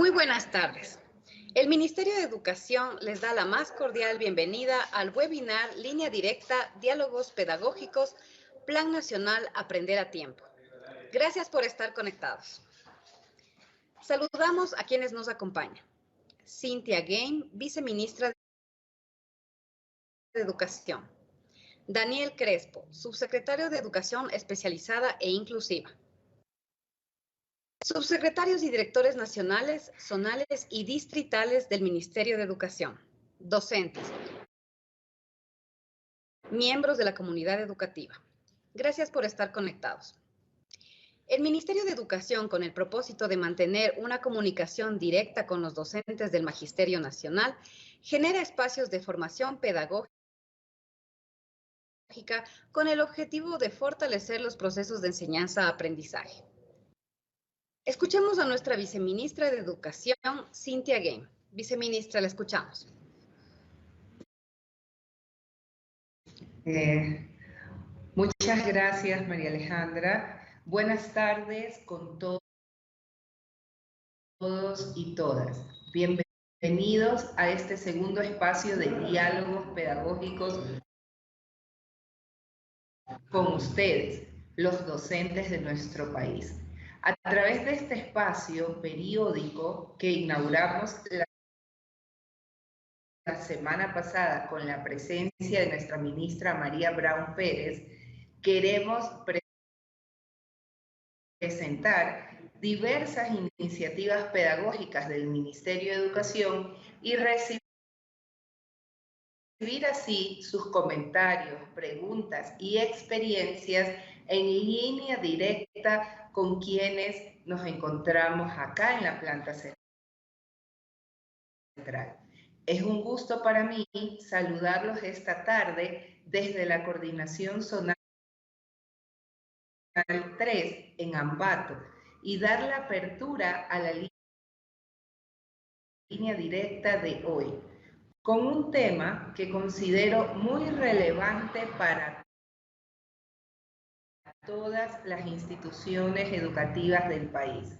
Muy buenas tardes. El Ministerio de Educación les da la más cordial bienvenida al webinar Línea Directa, Diálogos Pedagógicos, Plan Nacional Aprender a Tiempo. Gracias por estar conectados. Saludamos a quienes nos acompañan. Cynthia Game, Viceministra de Educación. Daniel Crespo, Subsecretario de Educación Especializada e Inclusiva. Subsecretarios y directores nacionales, zonales y distritales del Ministerio de Educación. Docentes. Miembros de la comunidad educativa. Gracias por estar conectados. El Ministerio de Educación, con el propósito de mantener una comunicación directa con los docentes del Magisterio Nacional, genera espacios de formación pedagógica con el objetivo de fortalecer los procesos de enseñanza-aprendizaje. Escuchemos a nuestra viceministra de Educación, Cynthia Game. Viceministra, la escuchamos. Muchas gracias, María Alejandra. Buenas tardes con todos y todas. Bienvenidos a este segundo espacio de diálogos pedagógicos con ustedes, los docentes de nuestro país. A través de este espacio periódico que inauguramos la semana pasada con la presencia de nuestra ministra María Brown Pérez, queremos presentar diversas iniciativas pedagógicas del Ministerio de Educación y recibir así sus comentarios, preguntas y experiencias en línea directa con quienes nos encontramos acá en la planta central. Es un gusto para mí saludarlos esta tarde desde la Coordinación Zonal 3 en Ambato y dar la apertura a la línea directa de hoy, con un tema que considero muy relevante para todas las instituciones educativas del país.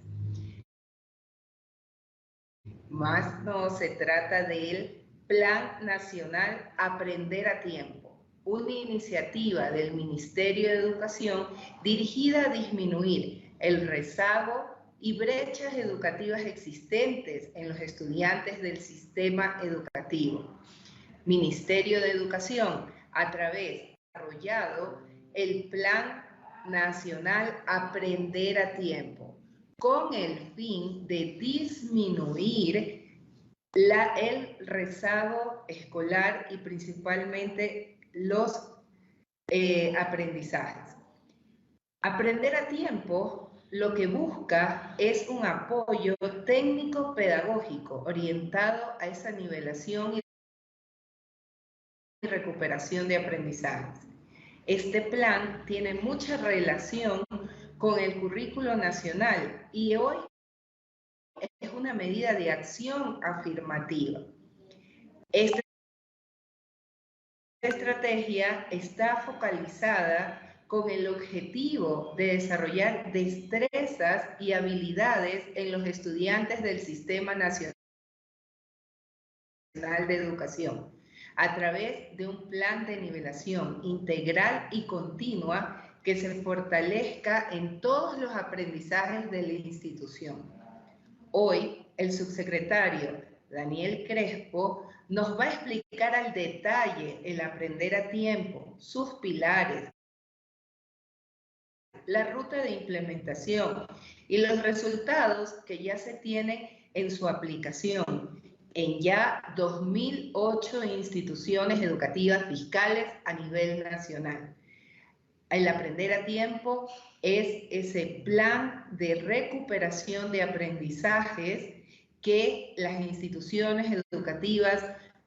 Más no se trata del Plan Nacional Aprender a Tiempo, una iniciativa del Ministerio de Educación dirigida a disminuir el rezago y brechas educativas existentes en los estudiantes del sistema educativo. Ministerio de Educación, a través de desarrollado el Plan Nacional Aprender a Tiempo, con el fin de disminuir el rezago escolar y principalmente los aprendizajes. Aprender a Tiempo lo que busca es un apoyo técnico-pedagógico orientado a esa nivelación y recuperación de aprendizajes. Este plan tiene mucha relación con el currículo nacional y hoy es una medida de acción afirmativa. Esta estrategia está focalizada con el objetivo de desarrollar destrezas y habilidades en los estudiantes del Sistema Nacional de Educación, a través de un plan de nivelación integral y continua que se fortalezca en todos los aprendizajes de la institución. Hoy, el subsecretario Daniel Crespo nos va a explicar al detalle el aprender a tiempo, sus pilares, la ruta de implementación y los resultados que ya se tienen en su aplicación en ya 2008 instituciones educativas fiscales a nivel nacional. El aprender a tiempo es ese plan de recuperación de aprendizajes que las instituciones educativas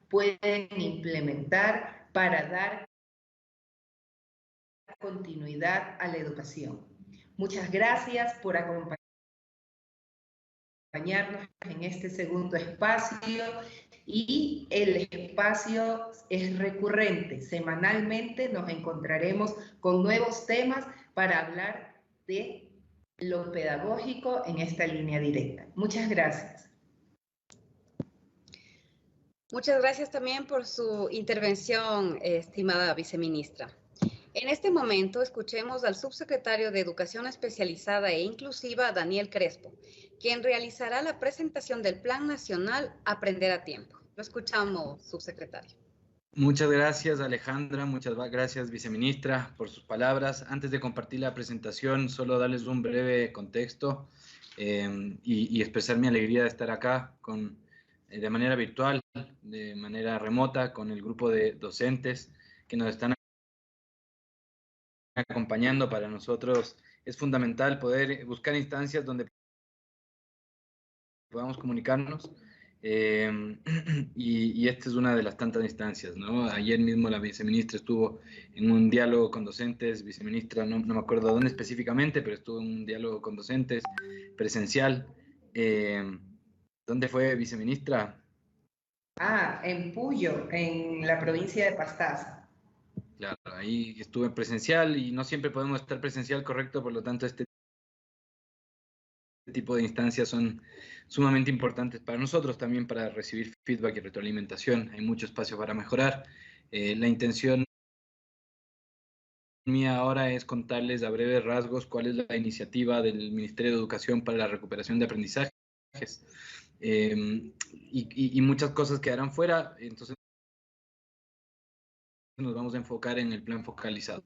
pueden implementar para dar continuidad a la educación. Muchas gracias por acompañarnos en este segundo espacio y el espacio es recurrente. Semanalmente nos encontraremos con nuevos temas para hablar de lo pedagógico en esta línea directa. Muchas gracias. Muchas gracias también por su intervención, estimada viceministra. En este momento escuchemos al subsecretario de Educación Especializada e Inclusiva, Daniel Crespo, quien realizará la presentación del Plan Nacional Aprender a Tiempo. Lo escuchamos, subsecretario. Muchas gracias, Alejandra. Muchas gracias, viceministra, por sus palabras. Antes de compartir la presentación, solo darles un breve contexto y expresar mi alegría de estar acá de manera virtual, de manera remota, con el grupo de docentes que nos están acompañando. Para nosotros es fundamental poder buscar instancias donde podamos comunicarnos. Y esta es una de las tantas instancias, ¿no? Ayer mismo la viceministra estuvo en un diálogo con docentes, viceministra, no me acuerdo dónde específicamente, pero estuvo en un diálogo con docentes presencial. ¿Dónde fue, viceministra? En Puyo, en la provincia de Pastaza. Claro, ahí estuve presencial y no siempre podemos estar presencial, correcto, por lo tanto este tipo de instancias son sumamente importantes para nosotros, también para recibir feedback y retroalimentación. Hay mucho espacio para mejorar. La intención mía ahora es contarles a breves rasgos cuál es la iniciativa del Ministerio de Educación para la recuperación de aprendizajes, y muchas cosas quedarán fuera, entonces nos vamos a enfocar en el plan focalizado.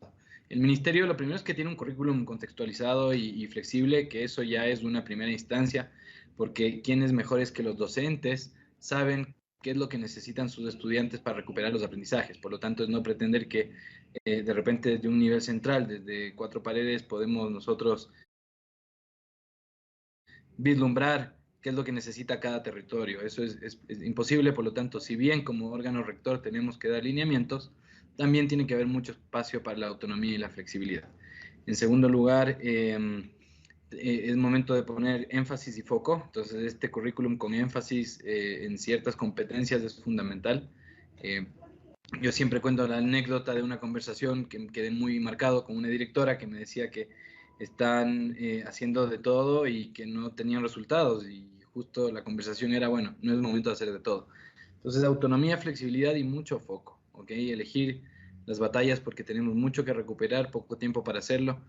El ministerio lo primero es que tiene un currículum contextualizado y flexible, que eso ya es una primera instancia, porque quienes mejores que los docentes saben qué es lo que necesitan sus estudiantes para recuperar los aprendizajes. Por lo tanto, es no pretender que de repente desde un nivel central, desde 4 paredes, podemos nosotros vislumbrar qué es lo que necesita cada territorio. Eso es imposible, por lo tanto, si bien como órgano rector tenemos que dar lineamientos, también tiene que haber mucho espacio para la autonomía y la flexibilidad. En segundo lugar, es momento de poner énfasis y foco. Entonces, este currículum con énfasis en ciertas competencias es fundamental. Yo siempre cuento la anécdota de una conversación que me quedé muy marcado con una directora que me decía que están haciendo de todo y que no tenían resultados, y justo la conversación era, bueno, no es momento de hacer de todo. Entonces, autonomía, flexibilidad y mucho foco, ¿ok? Elegir las batallas porque tenemos mucho que recuperar, poco tiempo para hacerlo.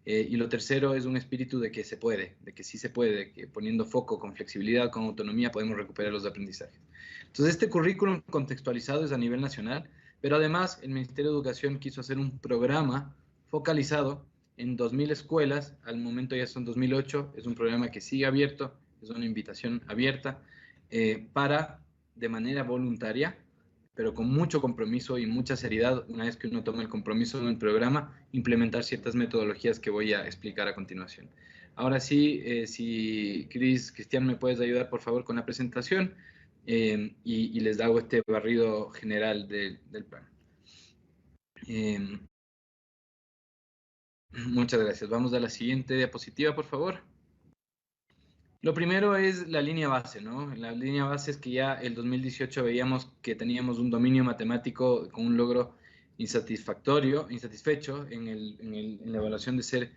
Y lo tercero es un espíritu de que se puede, de que sí se puede, de que poniendo foco, con flexibilidad, con autonomía, podemos recuperar los aprendizajes. Entonces, este currículum contextualizado es a nivel nacional, pero además el Ministerio de Educación quiso hacer un programa focalizado en 2.000 escuelas. Al momento ya son 2008, es un programa que sigue abierto, es una invitación abierta para, de manera voluntaria, pero con mucho compromiso y mucha seriedad, una vez que uno toma el compromiso en el programa, implementar ciertas metodologías que voy a explicar a continuación. Ahora sí, si Cristian, me puedes ayudar por favor con la presentación y les hago este barrido general del plan. Muchas gracias. Vamos a la siguiente diapositiva, por favor. Lo primero es la línea base, ¿no? La línea base es que ya el 2018 veíamos que teníamos un dominio matemático con un logro insatisfecho en la evaluación de ser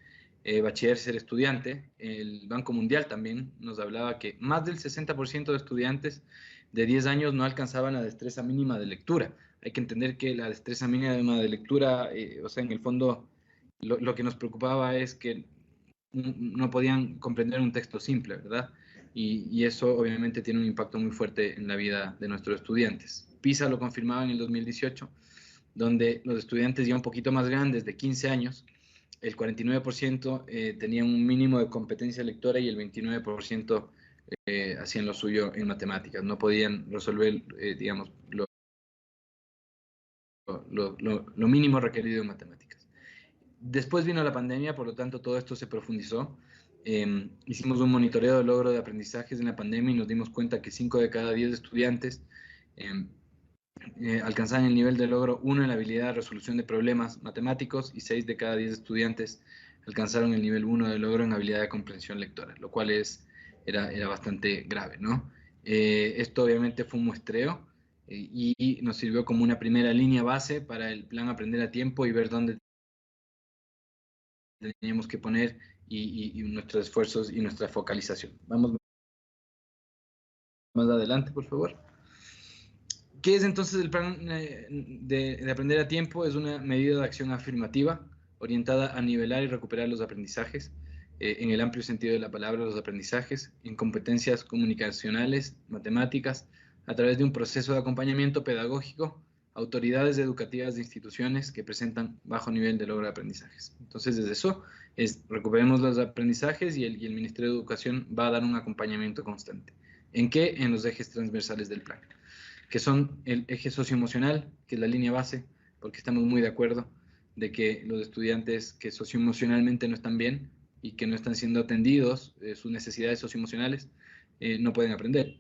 bachiller, ser estudiante. El Banco Mundial también nos hablaba que más del 60% de estudiantes de 10 años no alcanzaban la destreza mínima de lectura. Hay que entender que la destreza mínima de lectura, o sea, en el fondo, lo que nos preocupaba es que no podían comprender un texto simple, ¿verdad? Y eso obviamente tiene un impacto muy fuerte en la vida de nuestros estudiantes. PISA lo confirmaba en el 2018, donde los estudiantes ya un poquito más grandes, de 15 años, el 49% tenían un mínimo de competencia lectora y el 29% hacían lo suyo en matemáticas. No podían resolver, digamos, lo mínimo requerido en matemáticas. Después vino la pandemia, por lo tanto todo esto se profundizó. Hicimos un monitoreo de logro de aprendizajes en la pandemia y nos dimos cuenta que 5 de cada 10 estudiantes alcanzaban el nivel de logro 1 en la habilidad de resolución de problemas matemáticos, y 6 de cada 10 estudiantes alcanzaron el nivel 1 de logro en habilidad de comprensión lectora, lo cual era bastante grave, ¿no? Esto obviamente fue un muestreo y nos sirvió como una primera línea base para el plan Aprender a Tiempo y ver dónde teníamos que poner y nuestros esfuerzos y nuestra focalización. Vamos más adelante, por favor. ¿Qué es entonces el plan de aprender a tiempo? Es una medida de acción afirmativa orientada a nivelar y recuperar los aprendizajes, en el amplio sentido de la palabra, los aprendizajes, en competencias comunicacionales, matemáticas, a través de un proceso de acompañamiento pedagógico, autoridades educativas de instituciones que presentan bajo nivel de logro de aprendizajes. Entonces, desde eso, recuperemos los aprendizajes y el Ministerio de Educación va a dar un acompañamiento constante. ¿En qué? En los ejes transversales del plan, que son el eje socioemocional, que es la línea base, porque estamos muy de acuerdo de que los estudiantes que socioemocionalmente no están bien y que no están siendo atendidos, sus necesidades socioemocionales, no pueden aprender,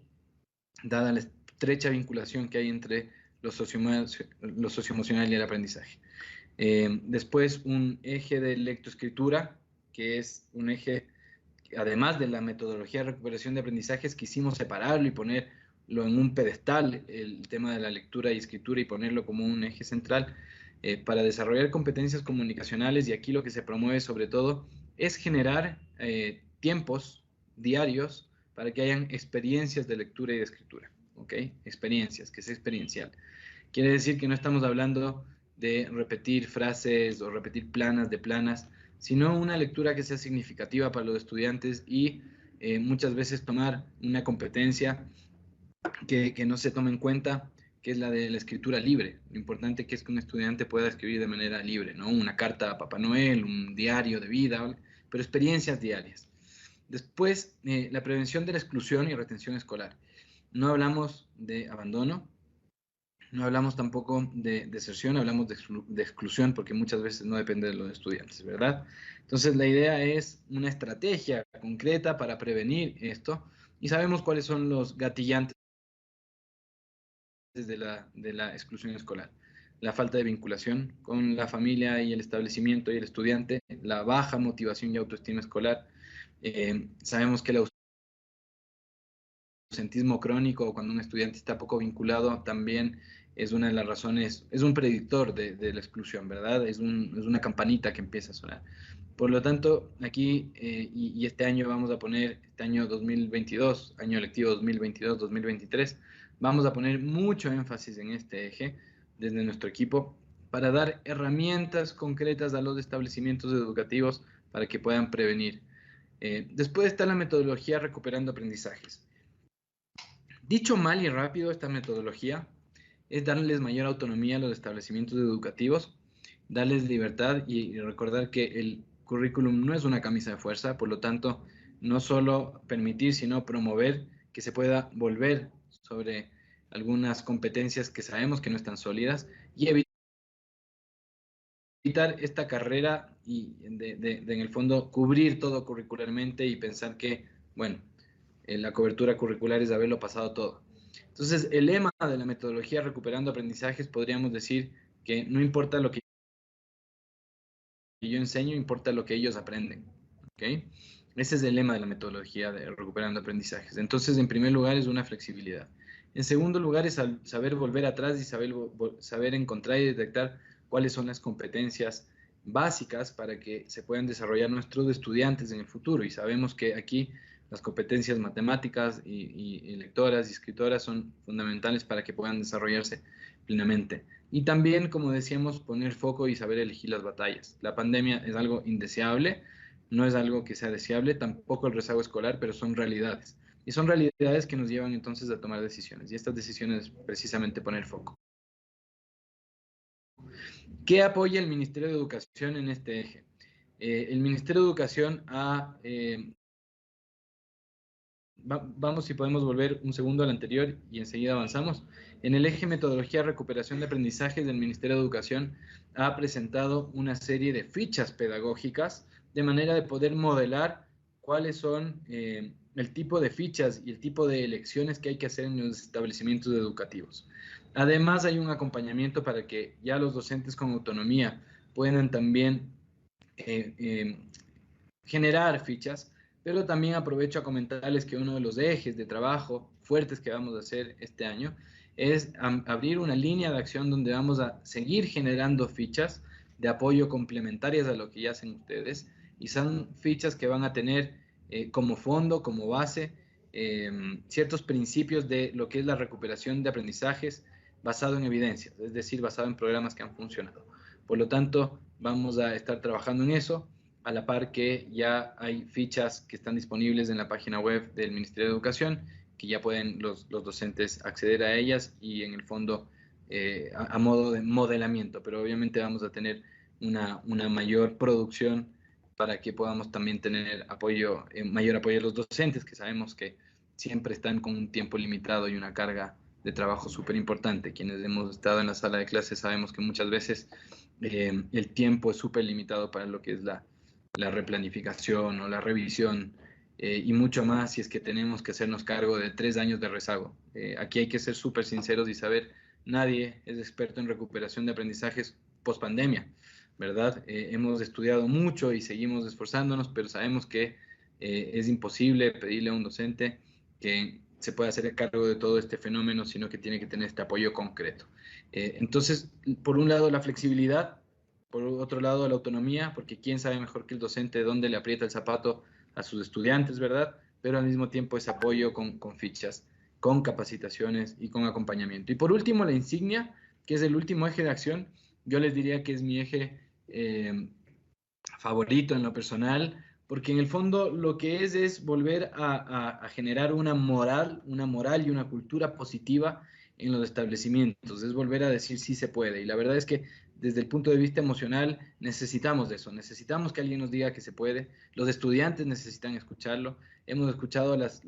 dada la estrecha vinculación que hay entre lo socioemocional y el aprendizaje. Después, un eje de lectoescritura, que es un eje, además de la metodología de recuperación de aprendizajes, quisimos separarlo y ponerlo en un pedestal, el tema de la lectura y escritura, y ponerlo como un eje central para desarrollar competencias comunicacionales. Y aquí lo que se promueve sobre todo es generar tiempos diarios para que hayan experiencias de lectura y de escritura, ¿ok? Experiencias, que sea experiencial. Quiere decir que no estamos hablando de repetir frases o repetir planas de planas, sino una lectura que sea significativa para los estudiantes y muchas veces tomar una competencia que no se tome en cuenta, que es la de la escritura libre. Lo importante que es que un estudiante pueda escribir de manera libre, ¿no? Una carta a Papá Noel, un diario de vida, ¿vale? Pero experiencias diarias. Después, la prevención de la exclusión y retención escolar. No hablamos de abandono, no hablamos tampoco de deserción, hablamos de exclusión, porque muchas veces no depende de los estudiantes, ¿verdad? Entonces, la idea es una estrategia concreta para prevenir esto, y sabemos cuáles son los gatillantes de la exclusión escolar. La falta de vinculación con la familia y el establecimiento y el estudiante, la baja motivación y autoestima escolar. Sabemos que el ausentismo crónico, o cuando un estudiante está poco vinculado, también es una de las razones, es un predictor de la exclusión, ¿verdad? Es una campanita que empieza a sonar. Por lo tanto, aquí, y este año vamos a poner, este año 2022, año lectivo 2022-2023, vamos a poner mucho énfasis en este eje desde nuestro equipo para dar herramientas concretas a los establecimientos educativos para que puedan prevenir. Después está la metodología recuperando aprendizajes. Dicho mal y rápido, esta metodología es darles mayor autonomía a los establecimientos educativos, darles libertad y recordar que el currículum no es una camisa de fuerza, por lo tanto, no solo permitir, sino promover que se pueda volver sobre algunas competencias que sabemos que no están sólidas y evitar esta carrera y en el fondo cubrir todo curricularmente y pensar que, bueno, la cobertura curricular es haberlo pasado todo. Entonces, el lema de la metodología recuperando aprendizajes, podríamos decir que no importa lo que yo enseño, importa lo que ellos aprenden. ¿Okay? Ese es el lema de la metodología de recuperando aprendizajes. Entonces, en primer lugar, es una flexibilidad. En segundo lugar, es saber volver atrás y saber encontrar y detectar cuáles son las competencias básicas para que se puedan desarrollar nuestros estudiantes en el futuro. Y sabemos que aquí las competencias matemáticas y lectoras y escritoras son fundamentales para que puedan desarrollarse plenamente. Y también, como decíamos, poner foco y saber elegir las batallas. La pandemia es algo indeseable, no es algo que sea deseable, tampoco el rezago escolar, pero son realidades. Y son realidades que nos llevan entonces a tomar decisiones. Y estas decisiones es precisamente poner foco. ¿Qué apoya el Ministerio de Educación en este eje? El Ministerio de Educación ha... vamos, si podemos volver un segundo al anterior y enseguida avanzamos. En el eje metodología de recuperación de aprendizajes del Ministerio de Educación ha presentado una serie de fichas pedagógicas de manera de poder modelar cuáles son el tipo de fichas y el tipo de elecciones que hay que hacer en los establecimientos educativos. Además, hay un acompañamiento para que ya los docentes con autonomía puedan también generar fichas, pero también aprovecho a comentarles que uno de los ejes de trabajo fuertes que vamos a hacer este año es abrir una línea de acción donde vamos a seguir generando fichas de apoyo complementarias a lo que ya hacen ustedes, y son fichas que van a tener como fondo, como base, ciertos principios de lo que es la recuperación de aprendizajes, basado en evidencias, es decir, basado en programas que han funcionado. Por lo tanto, vamos a estar trabajando en eso, a la par que ya hay fichas que están disponibles en la página web del Ministerio de Educación, que ya pueden los docentes acceder a ellas y en el fondo a modo de modelamiento, pero obviamente vamos a tener una mayor producción para que podamos también tener apoyo, mayor apoyo a los docentes, que sabemos que siempre están con un tiempo limitado y una carga de trabajo súper importante. Quienes hemos estado en la sala de clases sabemos que muchas veces el tiempo es súper limitado para lo que es la replanificación o la revisión, y mucho más si es que tenemos que hacernos cargo de 3 años de rezago. Aquí hay que ser súper sinceros y saber, nadie es experto en recuperación de aprendizajes post pandemia, ¿verdad? Hemos estudiado mucho y seguimos esforzándonos, pero sabemos que es imposible pedirle a un docente que se pueda hacer cargo de todo este fenómeno, sino que tiene que tener este apoyo concreto. Entonces, por un lado, la flexibilidad, por otro lado, la autonomía, porque quién sabe mejor que el docente dónde le aprieta el zapato a sus estudiantes, ¿verdad? Pero al mismo tiempo ese apoyo con fichas, con capacitaciones y con acompañamiento. Y por último, la insignia, que es el último eje de acción, yo les diría que es mi eje favorito en lo personal, porque en el fondo lo que es volver a generar una moral y una cultura positiva en los establecimientos, es volver a decir sí se puede. Y la verdad es que desde el punto de vista emocional necesitamos de eso, necesitamos que alguien nos diga que se puede, los estudiantes necesitan escucharlo, hemos escuchado las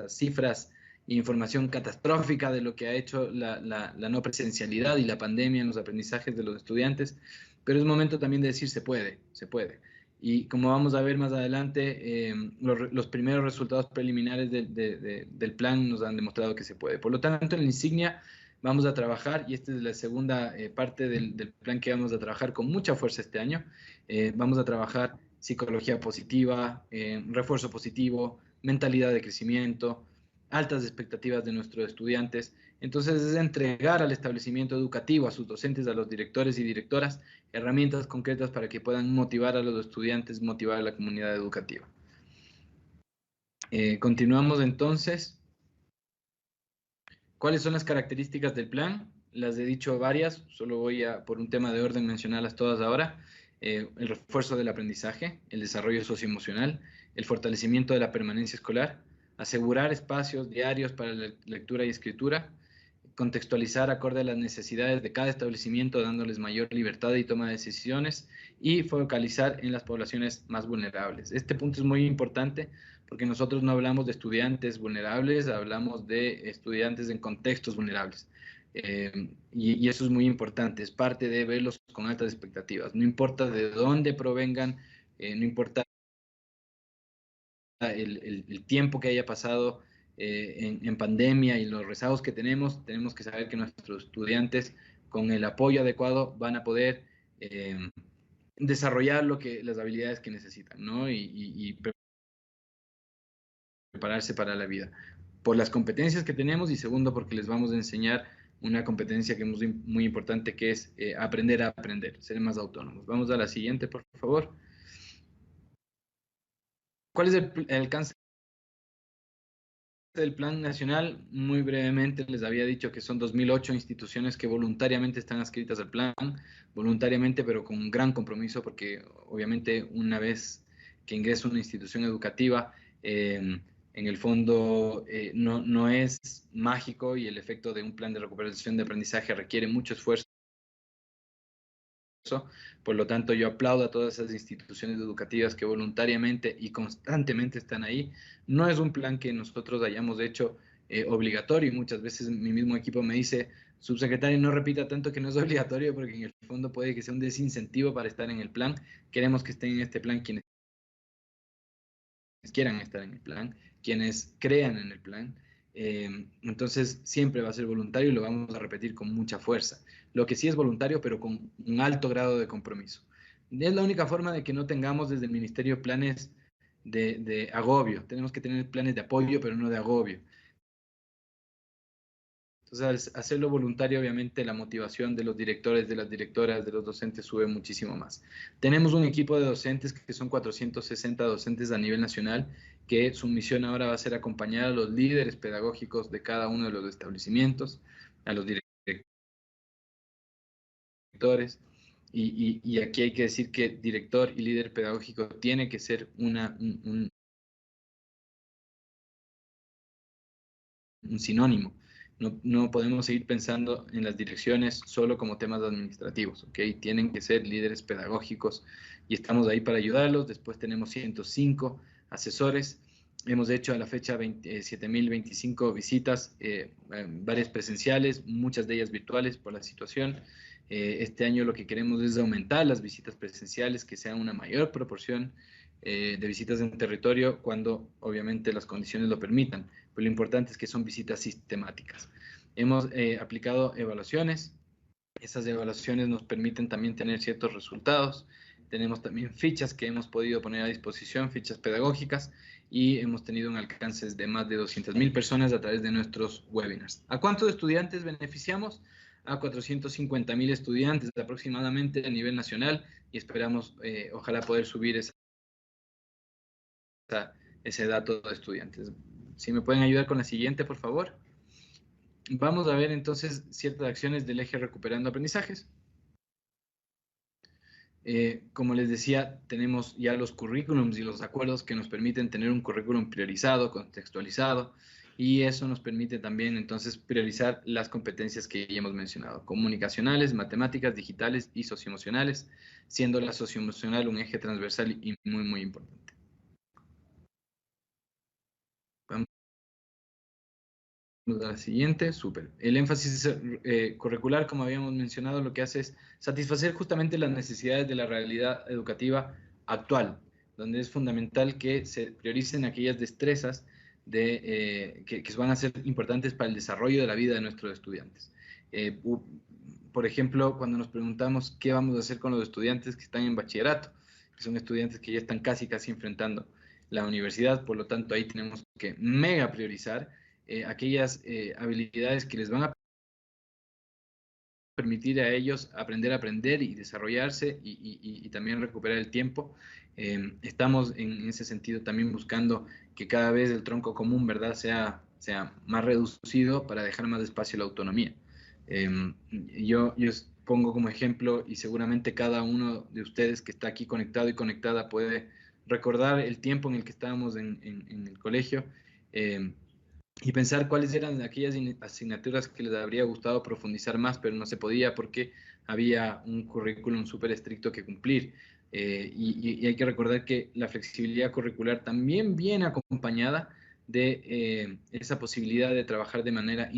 cifras e información catastrófica de lo que ha hecho la no presencialidad y la pandemia en los aprendizajes de los estudiantes, pero es momento también de decir se puede, se puede. Y como vamos a ver más adelante, los primeros resultados preliminares del plan nos han demostrado que se puede. Por lo tanto, en la insignia vamos a trabajar, y esta es la segunda parte del plan que vamos a trabajar con mucha fuerza este año. Vamos a trabajar psicología positiva, refuerzo positivo, mentalidad de crecimiento, altas expectativas de nuestros estudiantes. Entonces es entregar al establecimiento educativo, a sus docentes, a los directores y directoras, herramientas concretas para que puedan motivar a los estudiantes, motivar a la comunidad educativa. Continuamos entonces. ¿Cuáles son las características del plan? Las he dicho varias, solo voy a, por un tema de orden, mencionarlas todas ahora. El refuerzo del aprendizaje, el desarrollo socioemocional, el fortalecimiento de la permanencia escolar, asegurar espacios diarios para la lectura y escritura, contextualizar acorde a las necesidades de cada establecimiento, dándoles mayor libertad y toma de decisiones, y focalizar en las poblaciones más vulnerables. Este punto es muy importante porque nosotros no hablamos de estudiantes vulnerables, hablamos de estudiantes en contextos vulnerables. Y eso es muy importante, es parte de verlos con altas expectativas. No importa de dónde provengan, no importa el tiempo que haya pasado en pandemia y los rezagos que tenemos que saber que nuestros estudiantes con el apoyo adecuado van a poder desarrollar las habilidades que necesitan, ¿no? Y prepararse para la vida. Por las competencias que tenemos, y segundo, porque les vamos a enseñar una competencia que es muy importante, que es aprender a aprender, ser más autónomos. Vamos a la siguiente, por favor. ¿Cuál es el alcance del Plan Nacional? Muy brevemente les había dicho que son 2008 instituciones que voluntariamente están adscritas al plan, voluntariamente pero con un gran compromiso, porque obviamente una vez que ingresa una institución educativa, en el fondo no es mágico, y el efecto de un plan de recuperación de aprendizaje requiere mucho esfuerzo. Por lo tanto, yo aplaudo a todas esas instituciones educativas que voluntariamente y constantemente están ahí. No es un plan que nosotros hayamos hecho obligatorio, y muchas veces mi mismo equipo me dice, subsecretario, no repita tanto que no es obligatorio, porque en el fondo puede que sea un desincentivo para estar en el plan. Queremos que estén en este plan quienes quieran estar en el plan, quienes crean en el plan. Entonces siempre va a ser voluntario y lo vamos a repetir con mucha fuerza. Lo que sí es voluntario, pero con un alto grado de compromiso. Es la única forma de que no tengamos desde el Ministerio planes de agobio. Tenemos que tener planes de apoyo, pero no de agobio. Entonces, al hacerlo voluntario, obviamente la motivación de los directores, de las directoras, de los docentes sube muchísimo más. Tenemos un equipo de docentes que son 460 docentes a nivel nacional, que su misión ahora va a ser acompañar a los líderes pedagógicos de cada uno de los establecimientos, a los directores directores, y aquí hay que decir que director y líder pedagógico tiene que ser un sinónimo. No podemos seguir pensando en las direcciones solo como temas administrativos, ¿ok? Tienen que ser líderes pedagógicos y estamos ahí para ayudarlos. Después tenemos 105 asesores. Hemos hecho a la fecha 7.025 visitas, varias presenciales, muchas de ellas virtuales por la situación. Este año lo que queremos es aumentar las visitas presenciales, que sea una mayor proporción de visitas en territorio cuando obviamente las condiciones lo permitan. Pero lo importante es que son visitas sistemáticas. Hemos aplicado evaluaciones. Esas evaluaciones nos permiten también tener ciertos resultados. Tenemos también fichas que hemos podido poner a disposición, fichas pedagógicas, y hemos tenido un alcance de más de 200.000 personas a través de nuestros webinars. ¿A cuántos estudiantes beneficiamos? A 450.000 estudiantes aproximadamente a nivel nacional, y esperamos, ojalá, poder subir ese dato de estudiantes. Si me pueden ayudar con la siguiente, por favor. Vamos a ver entonces ciertas acciones del eje Recuperando Aprendizajes. Como les decía, tenemos ya los currículums y los acuerdos que nos permiten tener un currículum priorizado, contextualizado, y eso nos permite también entonces priorizar las competencias que ya hemos mencionado: comunicacionales, matemáticas, digitales y socioemocionales, siendo la socioemocional un eje transversal y muy, muy importante. Vamos a la siguiente, súper. El énfasis curricular, como habíamos mencionado, lo que hace es satisfacer justamente las necesidades de la realidad educativa actual, donde es fundamental que se prioricen aquellas destrezas que van a ser importantes para el desarrollo de la vida de nuestros estudiantes. Por ejemplo, cuando nos preguntamos qué vamos a hacer con los estudiantes que están en bachillerato, que son estudiantes que ya están casi enfrentando la universidad, por lo tanto ahí tenemos que mega priorizar aquellas habilidades que les van a permitir a ellos aprender a aprender y desarrollarse y también recuperar el tiempo. Estamos en ese sentido también buscando que cada vez el tronco común, ¿verdad?, sea más reducido para dejar más espacio a la autonomía. Yo pongo como ejemplo, y seguramente cada uno de ustedes que está aquí conectado y conectada puede recordar el tiempo en el que estábamos en el colegio, y pensar cuáles eran aquellas asignaturas que les habría gustado profundizar más, pero no se podía porque había un currículum súper estricto que cumplir. Y hay que recordar que la flexibilidad curricular también viene acompañada de esa posibilidad de trabajar de manera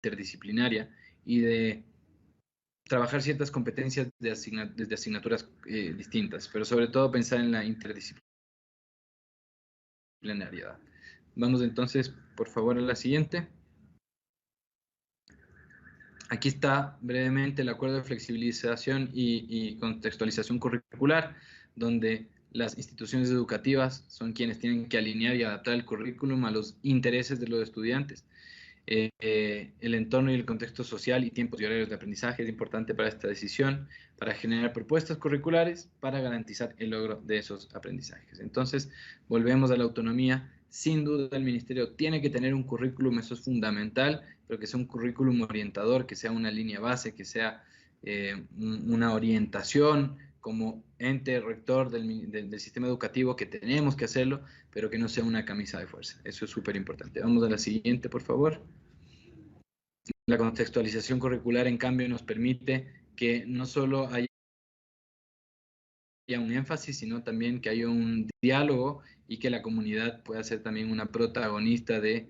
interdisciplinaria y de trabajar ciertas competencias desde asignaturas distintas, pero sobre todo pensar en la interdisciplinariedad. Vamos entonces, por favor, a la siguiente. Aquí está brevemente el acuerdo de flexibilización y contextualización curricular, donde las instituciones educativas son quienes tienen que alinear y adaptar el currículum a los intereses de los estudiantes. El entorno y el contexto social y tiempos y horarios de aprendizaje es importante para esta decisión, para generar propuestas curriculares para garantizar el logro de esos aprendizajes. Entonces, volvemos a la autonomía. Sin duda, el ministerio tiene que tener un currículum, eso es fundamental, pero que sea un currículum orientador, que sea una línea base, que sea una orientación como ente rector del sistema educativo, que tenemos que hacerlo, pero que no sea una camisa de fuerza. Eso es súper importante. Vamos a la siguiente, por favor. La contextualización curricular, en cambio, nos permite que no solo haya un énfasis, sino también que haya un diálogo y que la comunidad pueda ser también una protagonista de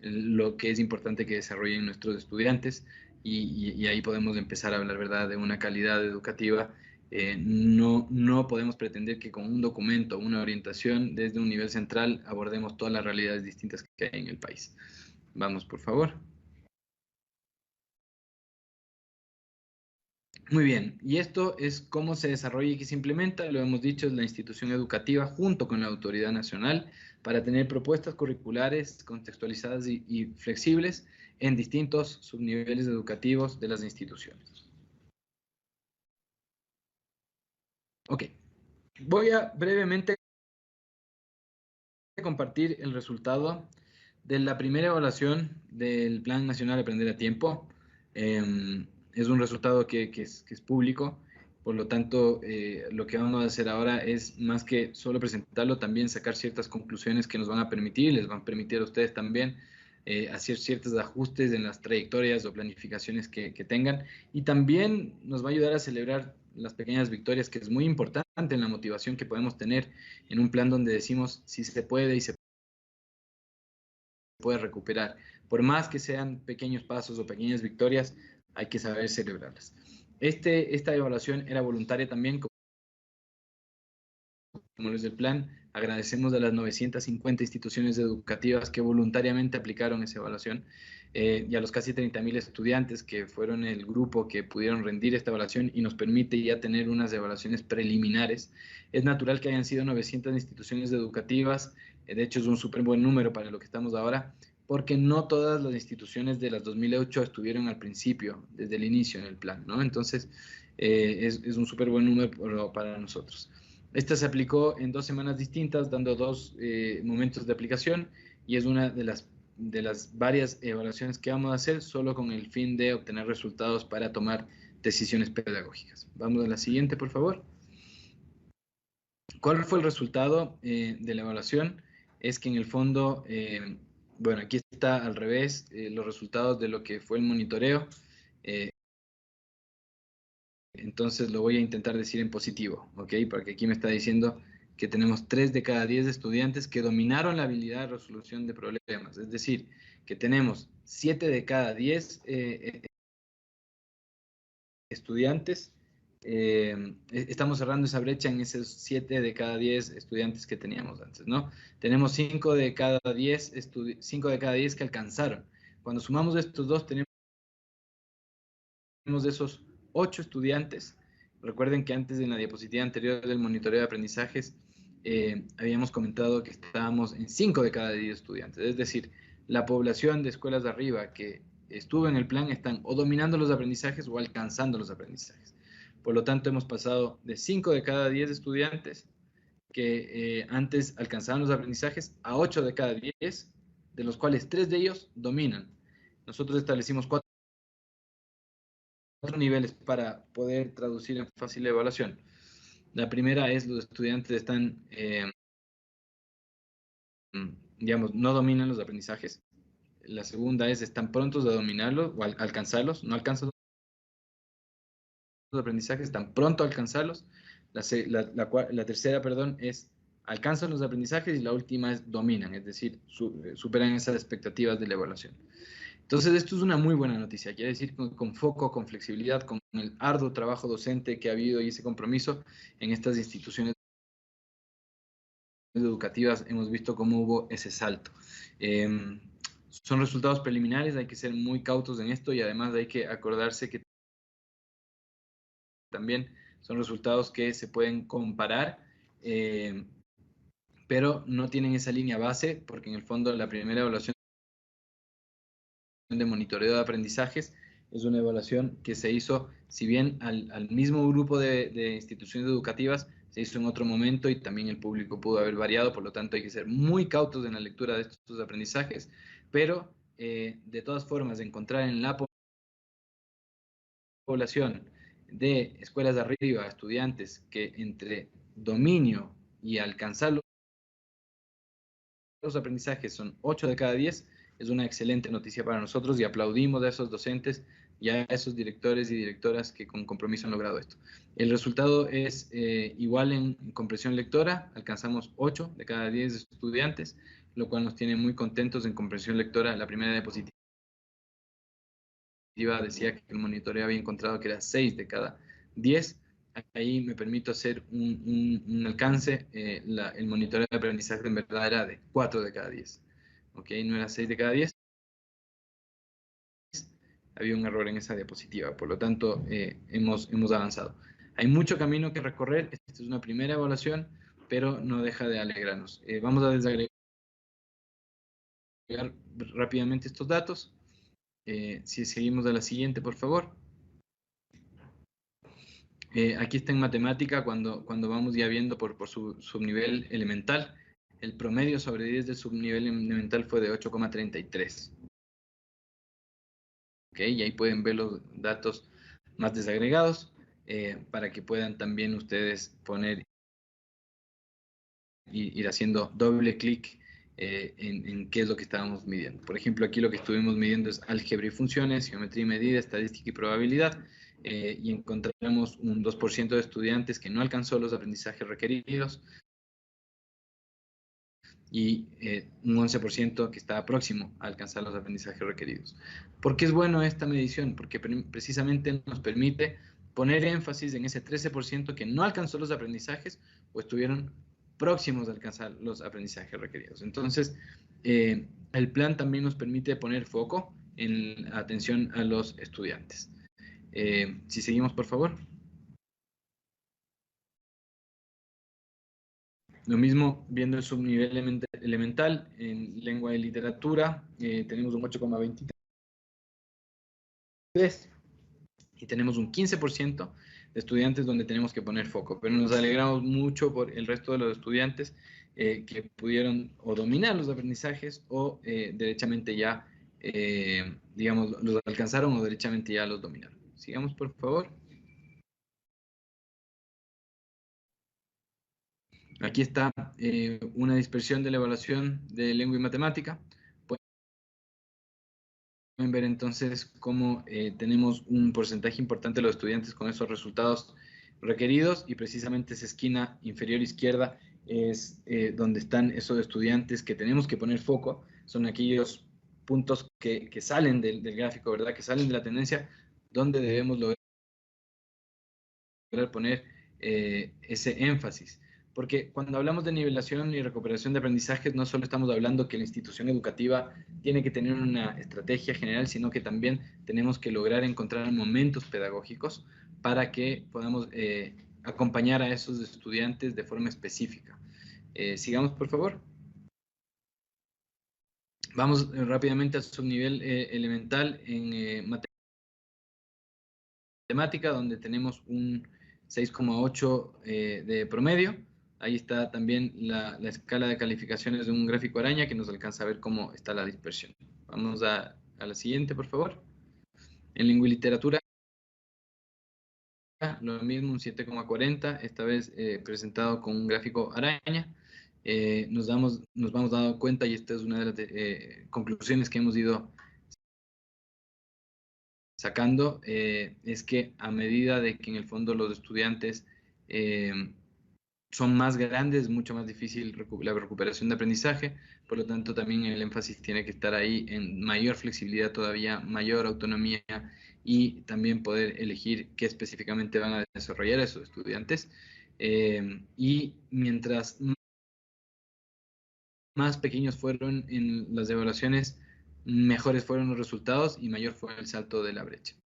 lo que es importante que desarrollen nuestros estudiantes, y ahí podemos empezar a hablar, ¿verdad?, de una calidad educativa. No podemos pretender que con un documento, una orientación desde un nivel central abordemos todas las realidades distintas que hay en el país. Vamos, por favor. Muy bien, y esto es cómo se desarrolla y que se implementa, lo hemos dicho, es la institución educativa junto con la autoridad nacional para tener propuestas curriculares contextualizadas y flexibles en distintos subniveles educativos de las instituciones. Ok, voy a brevemente compartir el resultado de la primera evaluación del Plan Nacional Aprender a Tiempo. Es un resultado que es público, por lo tanto, lo que vamos a hacer ahora es, más que solo presentarlo, también sacar ciertas conclusiones que nos van a permitir, les van a permitir a ustedes también hacer ciertos ajustes en las trayectorias o planificaciones que tengan, y también nos va a ayudar a celebrar las pequeñas victorias, que es muy importante en la motivación que podemos tener en un plan donde decimos si se puede y se puede recuperar. Por más que sean pequeños pasos o pequeñas victorias, hay que saber celebrarlas. Esta evaluación era voluntaria también, como es el plan. Agradecemos a las 950 instituciones educativas que voluntariamente aplicaron esa evaluación y a los casi 30.000 estudiantes que fueron el grupo que pudieron rendir esta evaluación y nos permite ya tener unas evaluaciones preliminares. Es natural que hayan sido 900 instituciones educativas, de hecho es un súper buen número para lo que estamos ahora, porque no todas las instituciones de las 2008 estuvieron al principio, desde el inicio en el plan, ¿no? Entonces, es un súper buen número para nosotros. Esta se aplicó en 2 semanas distintas, dando 2 momentos de aplicación, y es una de las varias evaluaciones que vamos a hacer, solo con el fin de obtener resultados para tomar decisiones pedagógicas. Vamos a la siguiente, por favor. ¿Cuál fue el resultado de la evaluación? Es que en el fondo, bueno, aquí está al revés, los resultados de lo que fue el monitoreo. Entonces lo voy a intentar decir en positivo, ¿ok? Porque aquí me está diciendo que tenemos 3 de cada 10 estudiantes que dominaron la habilidad de resolución de problemas. Es decir, que tenemos 7 de cada 10 estudiantes. Estamos cerrando esa brecha en esos 7 de cada 10 estudiantes que teníamos antes, ¿no? Tenemos 5 de cada 10 que alcanzaron. Cuando sumamos estos dos, tenemos de esos 8 estudiantes. Recuerden que antes, en la diapositiva anterior del monitoreo de aprendizajes, habíamos comentado que estábamos en 5 de cada 10 estudiantes. Es decir, la población de escuelas de arriba que estuvo en el plan están o dominando los aprendizajes o alcanzando los aprendizajes. Por lo tanto, hemos pasado de 5 de cada 10 estudiantes que antes alcanzaban los aprendizajes a 8 de cada 10, de los cuales 3 de ellos dominan. Nosotros establecimos 4 niveles para poder traducir en fácil evaluación. La primera es: los estudiantes están, digamos, no dominan los aprendizajes. La segunda es: están prontos a dominarlos o alcanzarlos, no alcanzan los aprendizajes, están pronto a alcanzarlos. La tercera, perdón, es: alcanzan los aprendizajes, y la última es: dominan, es decir, superan esas expectativas de la evaluación. Entonces, esto es una muy buena noticia. Quiere decir que con foco, con flexibilidad, con el arduo trabajo docente que ha habido y ese compromiso en estas instituciones educativas, hemos visto cómo hubo ese salto. Son resultados preliminares, hay que ser muy cautos en esto, y además hay que acordarse que también son resultados que se pueden comparar, pero no tienen esa línea base, porque en el fondo la primera evaluación de monitoreo de aprendizajes es una evaluación que se hizo, si bien al mismo grupo de instituciones educativas, se hizo en otro momento y también el público pudo haber variado. Por lo tanto hay que ser muy cautos en la lectura de estos aprendizajes, pero de todas formas, encontrar en la población de escuelas de arriba estudiantes que entre dominio y alcanzar los aprendizajes son 8 de cada 10, es una excelente noticia para nosotros, y aplaudimos a esos docentes y a esos directores y directoras que con compromiso han logrado esto. El resultado es igual en comprensión lectora. Alcanzamos 8 de cada 10 estudiantes, lo cual nos tiene muy contentos. En comprensión lectora, la primera diapositiva decía que el monitoreo había encontrado que era 6 de cada 10. Ahí me permito hacer un alcance. El monitoreo de aprendizaje en verdad era de 4 de cada 10. ¿Ok? No era 6 de cada 10. Había un error en esa diapositiva. Por lo tanto, hemos avanzado. Hay mucho camino que recorrer. Esta es una primera evaluación, pero no deja de alegrarnos. Vamos a desagregar rápidamente estos datos. Si seguimos a la siguiente, por favor. Aquí está en matemática, cuando vamos ya viendo por su nivel elemental. el promedio sobre 10 del subnivel elemental fue de 8,33. ¿Ok? Y ahí pueden ver los datos más desagregados para que puedan también ustedes poner ir haciendo doble clic en qué es lo que estábamos midiendo. Por ejemplo, aquí lo que estuvimos midiendo es álgebra y funciones, geometría y medida, estadística y probabilidad, y encontramos un 2% de estudiantes que no alcanzó los aprendizajes requeridos y un 11% que estaba próximo a alcanzar los aprendizajes requeridos. ¿Por qué es bueno esta medición? Porque precisamente nos permite poner énfasis en ese 13% que no alcanzó los aprendizajes o estuvieron próximos a alcanzar los aprendizajes requeridos. Entonces, el plan también nos permite poner foco en atención a los estudiantes. Si seguimos, por favor. Lo mismo, viendo el subnivel elemental en lengua y literatura, tenemos un 8,23 y tenemos un 15% de estudiantes donde tenemos que poner foco, pero nos alegramos mucho por el resto de los estudiantes que pudieron o dominar los aprendizajes o derechamente ya, digamos, los alcanzaron o derechamente ya los dominaron. Sigamos, por favor. Aquí está una dispersión de la evaluación de lengua y matemática. Pueden ver entonces cómo tenemos un porcentaje importante de los estudiantes con esos resultados requeridos y precisamente esa esquina inferior izquierda es donde están esos estudiantes que tenemos que poner foco. Son aquellos puntos que salen del gráfico, ¿verdad? Que salen de la tendencia donde debemos lograr poner ese énfasis. Porque cuando hablamos de nivelación y recuperación de aprendizajes, no solo estamos hablando que la institución educativa tiene que tener una estrategia general, sino que también tenemos que lograr encontrar momentos pedagógicos para que podamos acompañar a esos estudiantes de forma específica. Sigamos, por favor. Vamos rápidamente al subnivel elemental en matemática, donde tenemos un 6,8 de promedio. Ahí está también la escala de calificaciones de un gráfico araña que nos alcanza a ver cómo está la dispersión. Vamos a la siguiente, por favor. En lengua y literatura, lo mismo, un 7,40, esta vez presentado con un gráfico araña. Nos vamos dando cuenta, y esta es una de las conclusiones que hemos ido sacando, es que a medida de que en el fondo los estudiantes son más grandes, mucho más difícil la recuperación de aprendizaje, por lo tanto también el énfasis tiene que estar ahí en mayor flexibilidad todavía, mayor autonomía y también poder elegir qué específicamente van a desarrollar esos estudiantes. Y mientras más pequeños fueron en las evaluaciones, mejores fueron los resultados y mayor fue el salto de la brecha.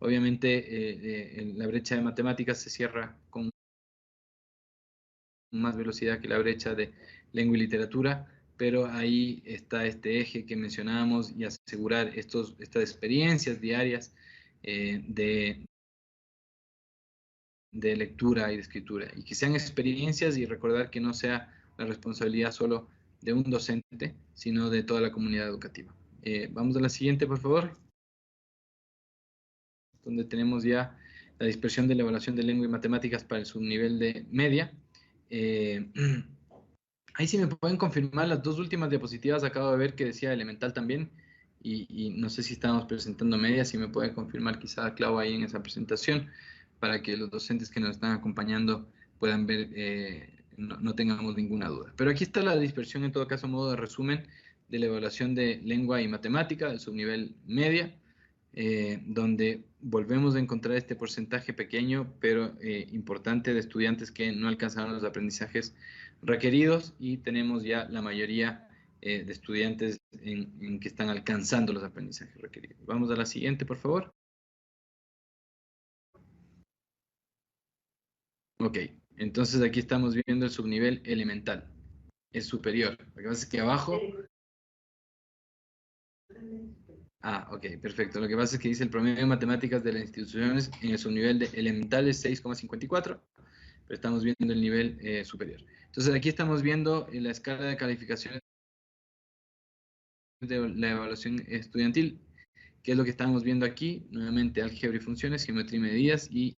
Obviamente la brecha de matemáticas se cierra con más velocidad que la brecha de lengua y literatura, pero ahí está este eje que mencionábamos y asegurar estas experiencias diarias de lectura y de escritura, y que sean experiencias y recordar que no sea la responsabilidad solo de un docente, sino de toda la comunidad educativa. Vamos a la siguiente, por favor, donde tenemos ya la dispersión de la evaluación de lengua y matemáticas para el subnivel de media. Ahí sí me pueden confirmar las dos últimas diapositivas, acabo de ver que decía elemental también, y no sé si estábamos presentando media, si me pueden confirmar quizá Clau ahí en esa presentación, para que los docentes que nos están acompañando puedan ver, no tengamos ninguna duda. Pero aquí está la dispersión, en todo caso, a modo de resumen, de la evaluación de lengua y matemática, del subnivel media, donde volvemos a encontrar este porcentaje pequeño, pero importante, de estudiantes que no alcanzaron los aprendizajes requeridos, y tenemos ya la mayoría de estudiantes en que están alcanzando los aprendizajes requeridos. Vamos a la siguiente, por favor. Ok, entonces aquí estamos viendo el subnivel elemental, es superior. Lo que pasa es que abajo... Ok, perfecto. Lo que pasa es que dice el promedio de matemáticas de las instituciones en el subnivel de elemental es 6,54, pero estamos viendo el nivel superior. Entonces aquí estamos viendo la escala de calificaciones de la evaluación estudiantil, que es lo que estamos viendo aquí, nuevamente álgebra y funciones, geometría y medidas, y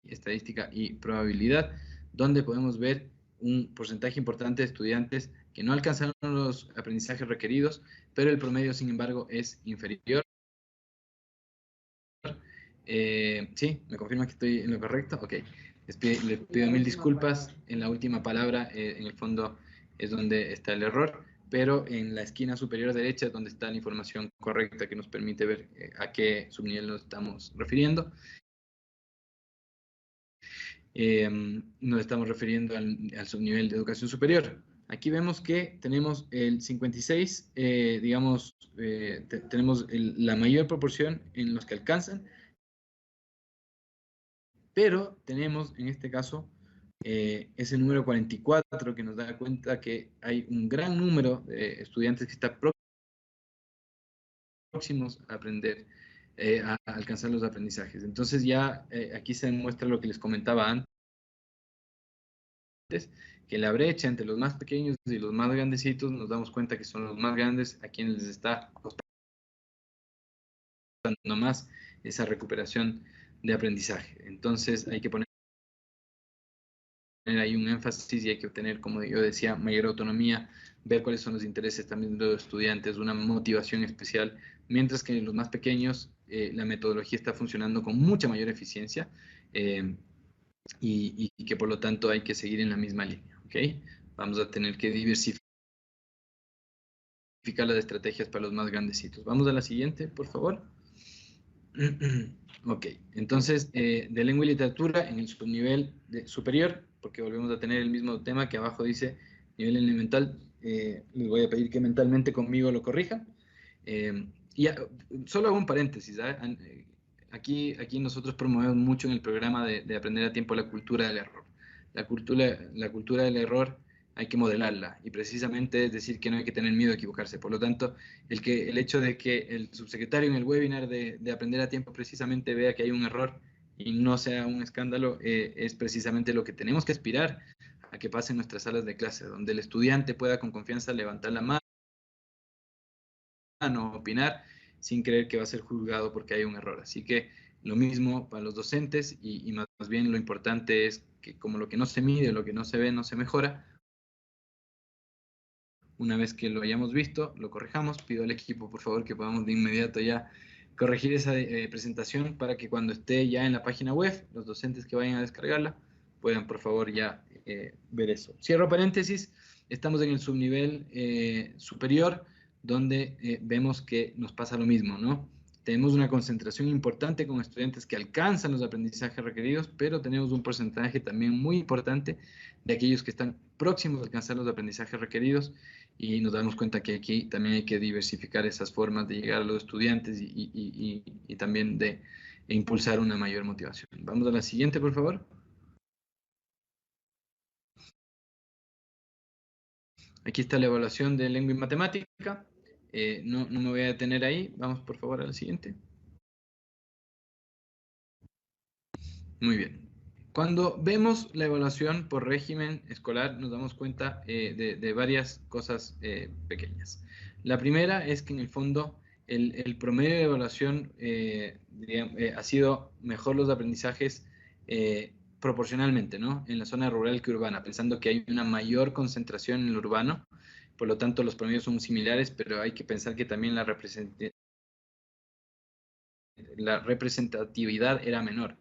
estadística y probabilidad, donde podemos ver un porcentaje importante de estudiantes que no alcanzaron los aprendizajes requeridos, pero el promedio, sin embargo, es inferior. ¿Sí? ¿Me confirma que estoy en lo correcto? Ok. Les pido mil disculpas. En la última palabra, en el fondo, es donde está el error, pero en la esquina superior derecha es donde está la información correcta que nos permite ver a qué subnivel nos estamos refiriendo. Nos estamos refiriendo al subnivel de educación superior. Aquí vemos que tenemos el 56, digamos, tenemos la mayor proporción en los que alcanzan, pero tenemos en este caso ese número 44 que nos da cuenta que hay un gran número de estudiantes que están próximos a aprender, a alcanzar los aprendizajes. Entonces ya aquí se demuestra lo que les comentaba antes, que la brecha entre los más pequeños y los más grandecitos, nos damos cuenta que son los más grandes a quienes les está costando más esa recuperación de aprendizaje. Entonces hay que poner ahí un énfasis y hay que obtener, como yo decía, mayor autonomía, ver cuáles son los intereses también de los estudiantes, una motivación especial, mientras que en los más pequeños la metodología está funcionando con mucha mayor eficiencia y que por lo tanto hay que seguir en la misma línea, ¿ok? Vamos a tener que diversificar las estrategias para los más grandecitos. Vamos a la siguiente, por favor. Ok, entonces, de lengua y literatura en el subnivel superior, porque volvemos a tener el mismo tema que abajo dice nivel elemental, les voy a pedir que mentalmente conmigo lo corrijan. Solo hago un paréntesis, aquí nosotros promovemos mucho en el programa de aprender a tiempo la cultura del error. La cultura del error hay que modelarla, y precisamente es decir que no hay que tener miedo a equivocarse. Por lo tanto, el hecho de que el subsecretario en el webinar de aprender a tiempo precisamente vea que hay un error y no sea un escándalo, es precisamente lo que tenemos que aspirar a que pase en nuestras salas de clase, donde el estudiante pueda con confianza levantar la mano, opinar, sin creer que va a ser juzgado porque hay un error. Así que lo mismo para los docentes, y más bien lo importante es que como lo que no se mide, lo que no se ve, no se mejora. Una vez que lo hayamos visto, lo corrijamos. Pido al equipo, por favor, que podamos de inmediato ya corregir esa presentación para que cuando esté ya en la página web, los docentes que vayan a descargarla puedan, por favor, ya ver eso. Cierro paréntesis. Estamos en el subnivel superior, donde vemos que nos pasa lo mismo, ¿no? Tenemos una concentración importante con estudiantes que alcanzan los aprendizajes requeridos, pero tenemos un porcentaje también muy importante de aquellos que están próximos a alcanzar los aprendizajes requeridos, y nos damos cuenta que aquí también hay que diversificar esas formas de llegar a los estudiantes y también de impulsar una mayor motivación. Vamos a la siguiente, por favor. Aquí está la evaluación de lengua y matemática. No me voy a detener ahí. Vamos, por favor, a la siguiente. Muy bien. Cuando vemos la evaluación por régimen escolar, nos damos cuenta de varias cosas pequeñas. La primera es que en el fondo el promedio de evaluación ha sido mejor los aprendizajes proporcionalmente, ¿no? En la zona rural que urbana, pensando que hay una mayor concentración en el urbano, por lo tanto los promedios son similares, pero hay que pensar que también la representatividad era menor.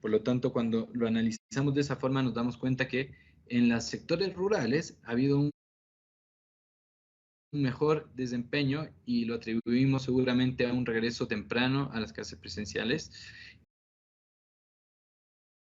Por lo tanto, cuando lo analizamos de esa forma, nos damos cuenta que en los sectores rurales ha habido un mejor desempeño, y lo atribuimos seguramente a un regreso temprano a las clases presenciales,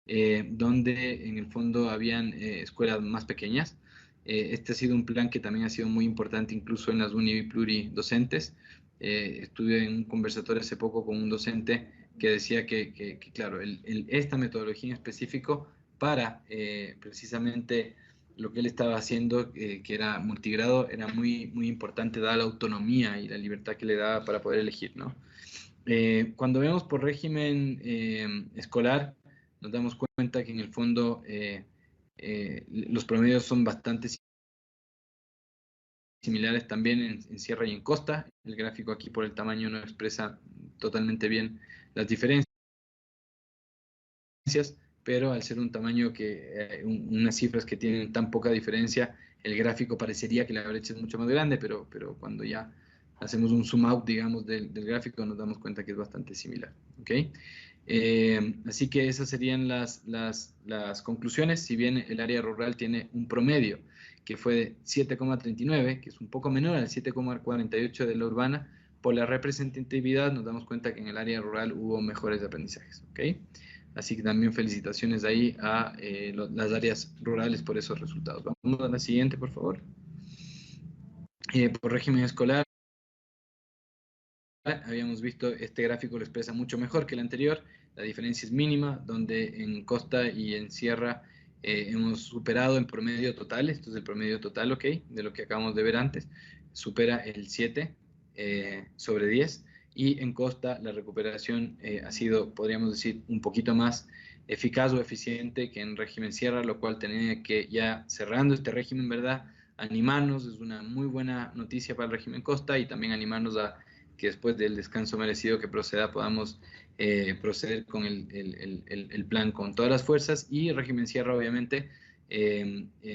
donde en el fondo habían escuelas más pequeñas. Este ha sido un plan que también ha sido muy importante incluso en las uni pluridocentes. Estuve en un conversatorio hace poco con un docente que decía que claro, esta metodología en específico para precisamente lo que él estaba haciendo, que era multigrado, era muy, muy importante, dada la autonomía y la libertad que le daba para poder elegir, ¿no? Cuando vemos por régimen escolar, nos damos cuenta que en el fondo los promedios son bastante similares también en sierra y en costa. El gráfico aquí por el tamaño no expresa totalmente bien las diferencias, pero al ser un tamaño que, unas cifras que tienen tan poca diferencia, el gráfico parecería que la brecha es mucho más grande, pero cuando ya hacemos un zoom out, digamos, del gráfico, nos damos cuenta que es bastante similar. ¿Okay? Así que esas serían las conclusiones. Si bien el área rural tiene un promedio que fue de 7,39, que es un poco menor al 7,48 de la urbana, por la representatividad nos damos cuenta que en el área rural hubo mejores aprendizajes. ¿Okay? Así que también felicitaciones ahí a las áreas rurales por esos resultados. Vamos a la siguiente, por favor. Por régimen escolar, habíamos visto este gráfico lo expresa mucho mejor que el anterior. La diferencia es mínima, donde en costa y en sierra hemos superado en promedio total, esto es el promedio total, ok, de lo que acabamos de ver antes, supera el 7 sobre 10, y en costa la recuperación ha sido, podríamos decir, un poquito más eficaz o eficiente que en régimen sierra, lo cual tenía que, ya cerrando este régimen, ¿verdad?, animarnos, es una muy buena noticia para el régimen costa, y también animarnos a que después del descanso merecido que proceda podamos proceder con el plan con todas las fuerzas, y régimen sierra obviamente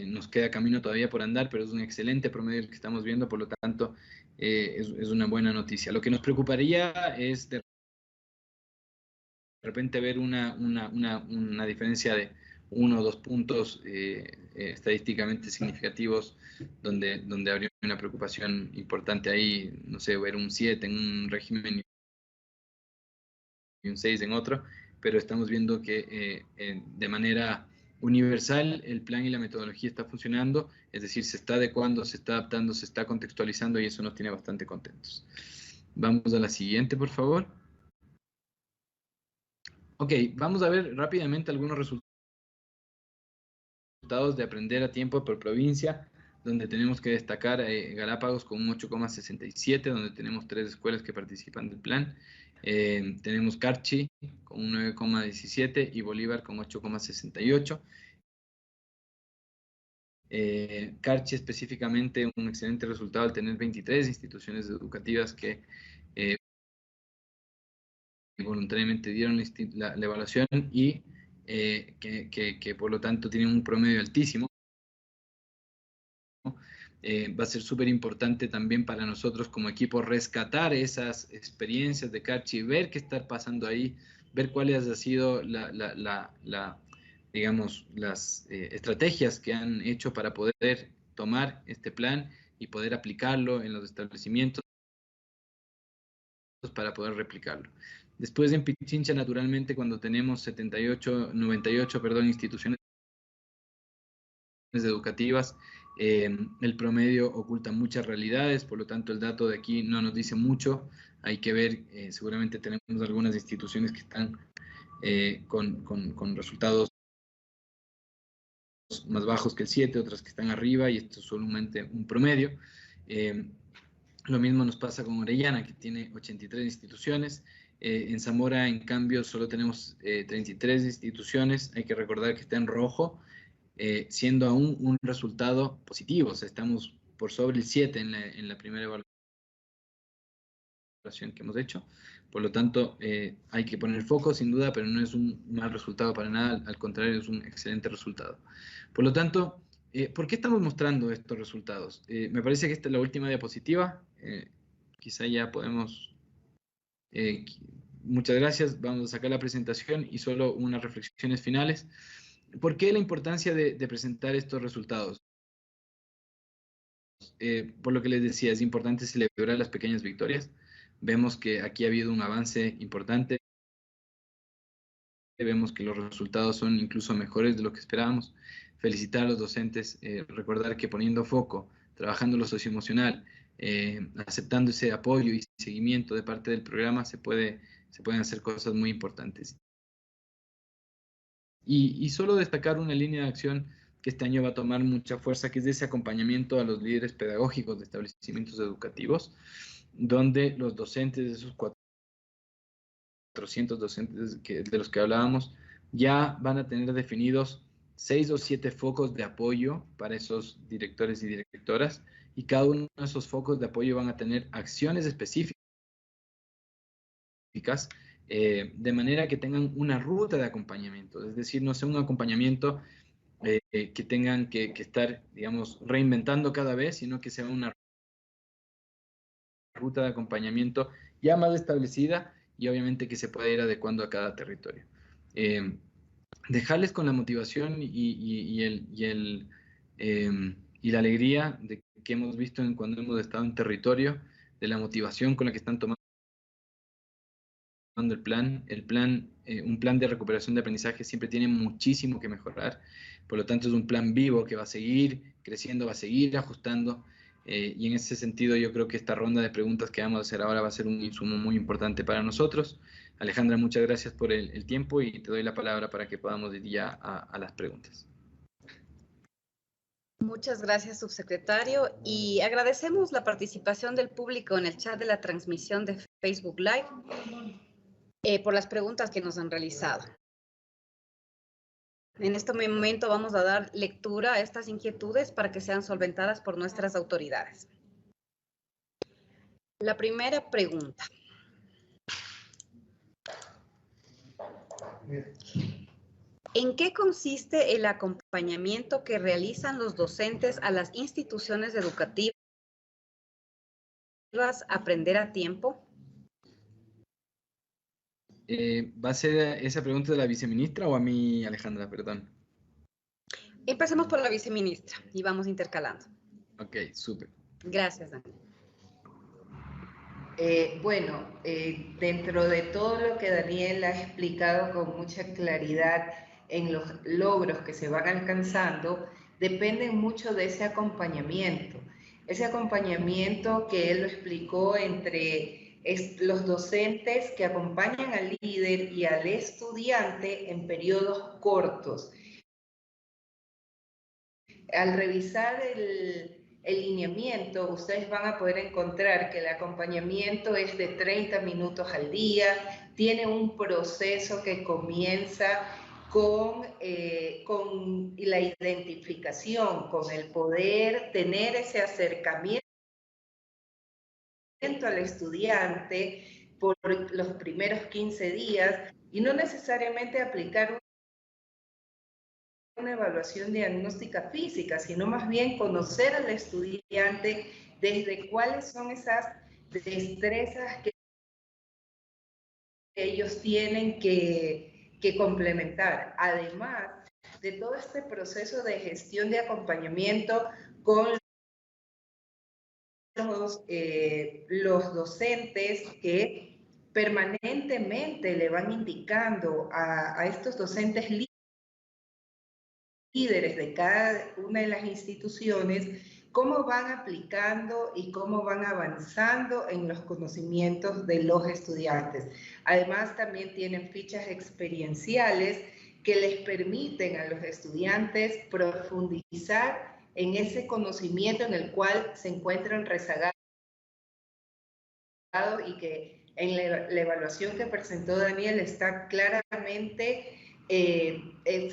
nos queda camino todavía por andar, pero es un excelente promedio el que estamos viendo, por lo tanto es una buena noticia. Lo que nos preocuparía es de repente ver una diferencia de 1 o 2 puntos estadísticamente significativos, donde habría una preocupación importante ahí, no sé, ver un 7 en un régimen y un 6 en otro, pero estamos viendo que de manera universal el plan y la metodología está funcionando, es decir, se está adecuando, se está adaptando, se está contextualizando, y eso nos tiene bastante contentos. Vamos a la siguiente, por favor. Ok, vamos a ver rápidamente algunos resultados de aprender a tiempo por provincia, donde tenemos que destacar Galápagos con un 8,67, donde tenemos 3 escuelas que participan del plan. Tenemos Carchi con un 9,17 y Bolívar con 8,68. Carchi específicamente un excelente resultado al tener 23 instituciones educativas que voluntariamente dieron la evaluación y que por lo tanto tienen un promedio altísimo. Va a ser súper importante también para nosotros como equipo rescatar esas experiencias de Carchi, ver qué está pasando ahí, ver cuáles han sido digamos, las estrategias que han hecho para poder tomar este plan y poder aplicarlo en los establecimientos para poder replicarlo. Después en Pichincha, naturalmente, cuando tenemos 98, perdón, instituciones educativas, el promedio oculta muchas realidades, por lo tanto el dato de aquí no nos dice mucho. Hay que ver, seguramente tenemos algunas instituciones que están con resultados más bajos que el 7, otras que están arriba, y esto es solamente un promedio. Lo mismo nos pasa con Orellana, que tiene 83 instituciones. En Zamora, en cambio, solo tenemos 33 instituciones. Hay que recordar que está en rojo, siendo aún un resultado positivo. O sea, estamos por sobre el 7 en la primera evaluación que hemos hecho. Por lo tanto, hay que poner foco, sin duda, pero no es un mal resultado para nada. Al contrario, es un excelente resultado. Por lo tanto, ¿por qué estamos mostrando estos resultados? Me parece que esta es la última diapositiva. Quizá ya podemos... muchas gracias. Vamos a sacar la presentación y solo unas reflexiones finales. ¿Por qué la importancia de presentar estos resultados? Por lo que les decía, es importante celebrar las pequeñas victorias. Vemos que aquí ha habido un avance importante. Vemos que los resultados son incluso mejores de lo que esperábamos. Felicitar a los docentes, recordar que poniendo foco, trabajando lo socioemocional, aceptando ese apoyo y seguimiento de parte del programa, se pueden hacer cosas muy importantes. Y solo destacar una línea de acción que este año va a tomar mucha fuerza, que es de ese acompañamiento a los líderes pedagógicos de establecimientos educativos, donde los docentes, de esos 400 docentes de los que hablábamos, ya van a tener definidos 6 o 7 focos de apoyo para esos directores y directoras, y cada uno de esos focos de apoyo van a tener acciones específicas, de manera que tengan una ruta de acompañamiento, es decir, no sea un acompañamiento que tengan que estar, digamos, reinventando cada vez, sino que sea una ruta de acompañamiento ya más establecida y obviamente que se pueda ir adecuando a cada territorio. Dejarles con la motivación y la alegría de que hemos visto cuando hemos estado en territorio, de la motivación con la que están tomando un plan de recuperación de aprendizaje siempre tiene muchísimo que mejorar, por lo tanto es un plan vivo que va a seguir creciendo, va a seguir ajustando, y en ese sentido yo creo que esta ronda de preguntas que vamos a hacer ahora va a ser un insumo muy importante para nosotros. Alejandra, muchas gracias por el tiempo y te doy la palabra para que podamos ir ya a las preguntas. Muchas gracias, subsecretario, y agradecemos la participación del público en el chat de la transmisión de Facebook Live por las preguntas que nos han realizado. En este momento vamos a dar lectura a estas inquietudes para que sean solventadas por nuestras autoridades. La primera pregunta. ¿En qué consiste el acompañamiento que realizan los docentes a las instituciones educativas Aprender a Tiempo? ¿Va a ser esa pregunta de la viceministra o a mí, Alejandra? Perdón. Empecemos por la viceministra y vamos intercalando. Ok, súper. Gracias, Dani. Dentro de todo lo que Daniel ha explicado con mucha claridad en los logros que se van alcanzando, dependen mucho de ese acompañamiento. Ese acompañamiento que él lo explicó entre los docentes que acompañan al líder y al estudiante en periodos cortos. Al revisar el lineamiento, ustedes van a poder encontrar que el acompañamiento es de 30 minutos al día, tiene un proceso que comienza con la identificación, con el poder tener ese acercamiento al estudiante por los primeros 15 días y no necesariamente aplicar una evaluación diagnóstica física, sino más bien conocer al estudiante desde cuáles son esas destrezas que ellos tienen que complementar. Además de todo este proceso de gestión de acompañamiento con los docentes que permanentemente le van indicando a estos docentes líderes de cada una de las instituciones, cómo van aplicando y cómo van avanzando en los conocimientos de los estudiantes. Además, también tienen fichas experienciales que les permiten a los estudiantes profundizar en ese conocimiento en el cual se encuentran rezagados y que en la evaluación que presentó Daniel está claramente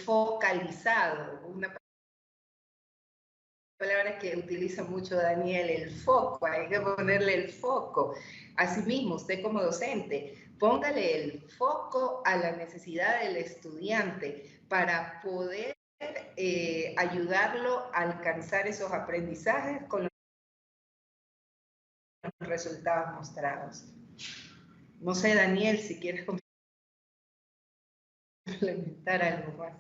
focalizado, una palabra que utiliza mucho Daniel, el foco, hay que ponerle el foco. Asimismo, usted como docente, póngale el foco a la necesidad del estudiante para poder ayudarlo a alcanzar esos aprendizajes con los resultados mostrados. No sé, Daniel, si quieres complementar algo más.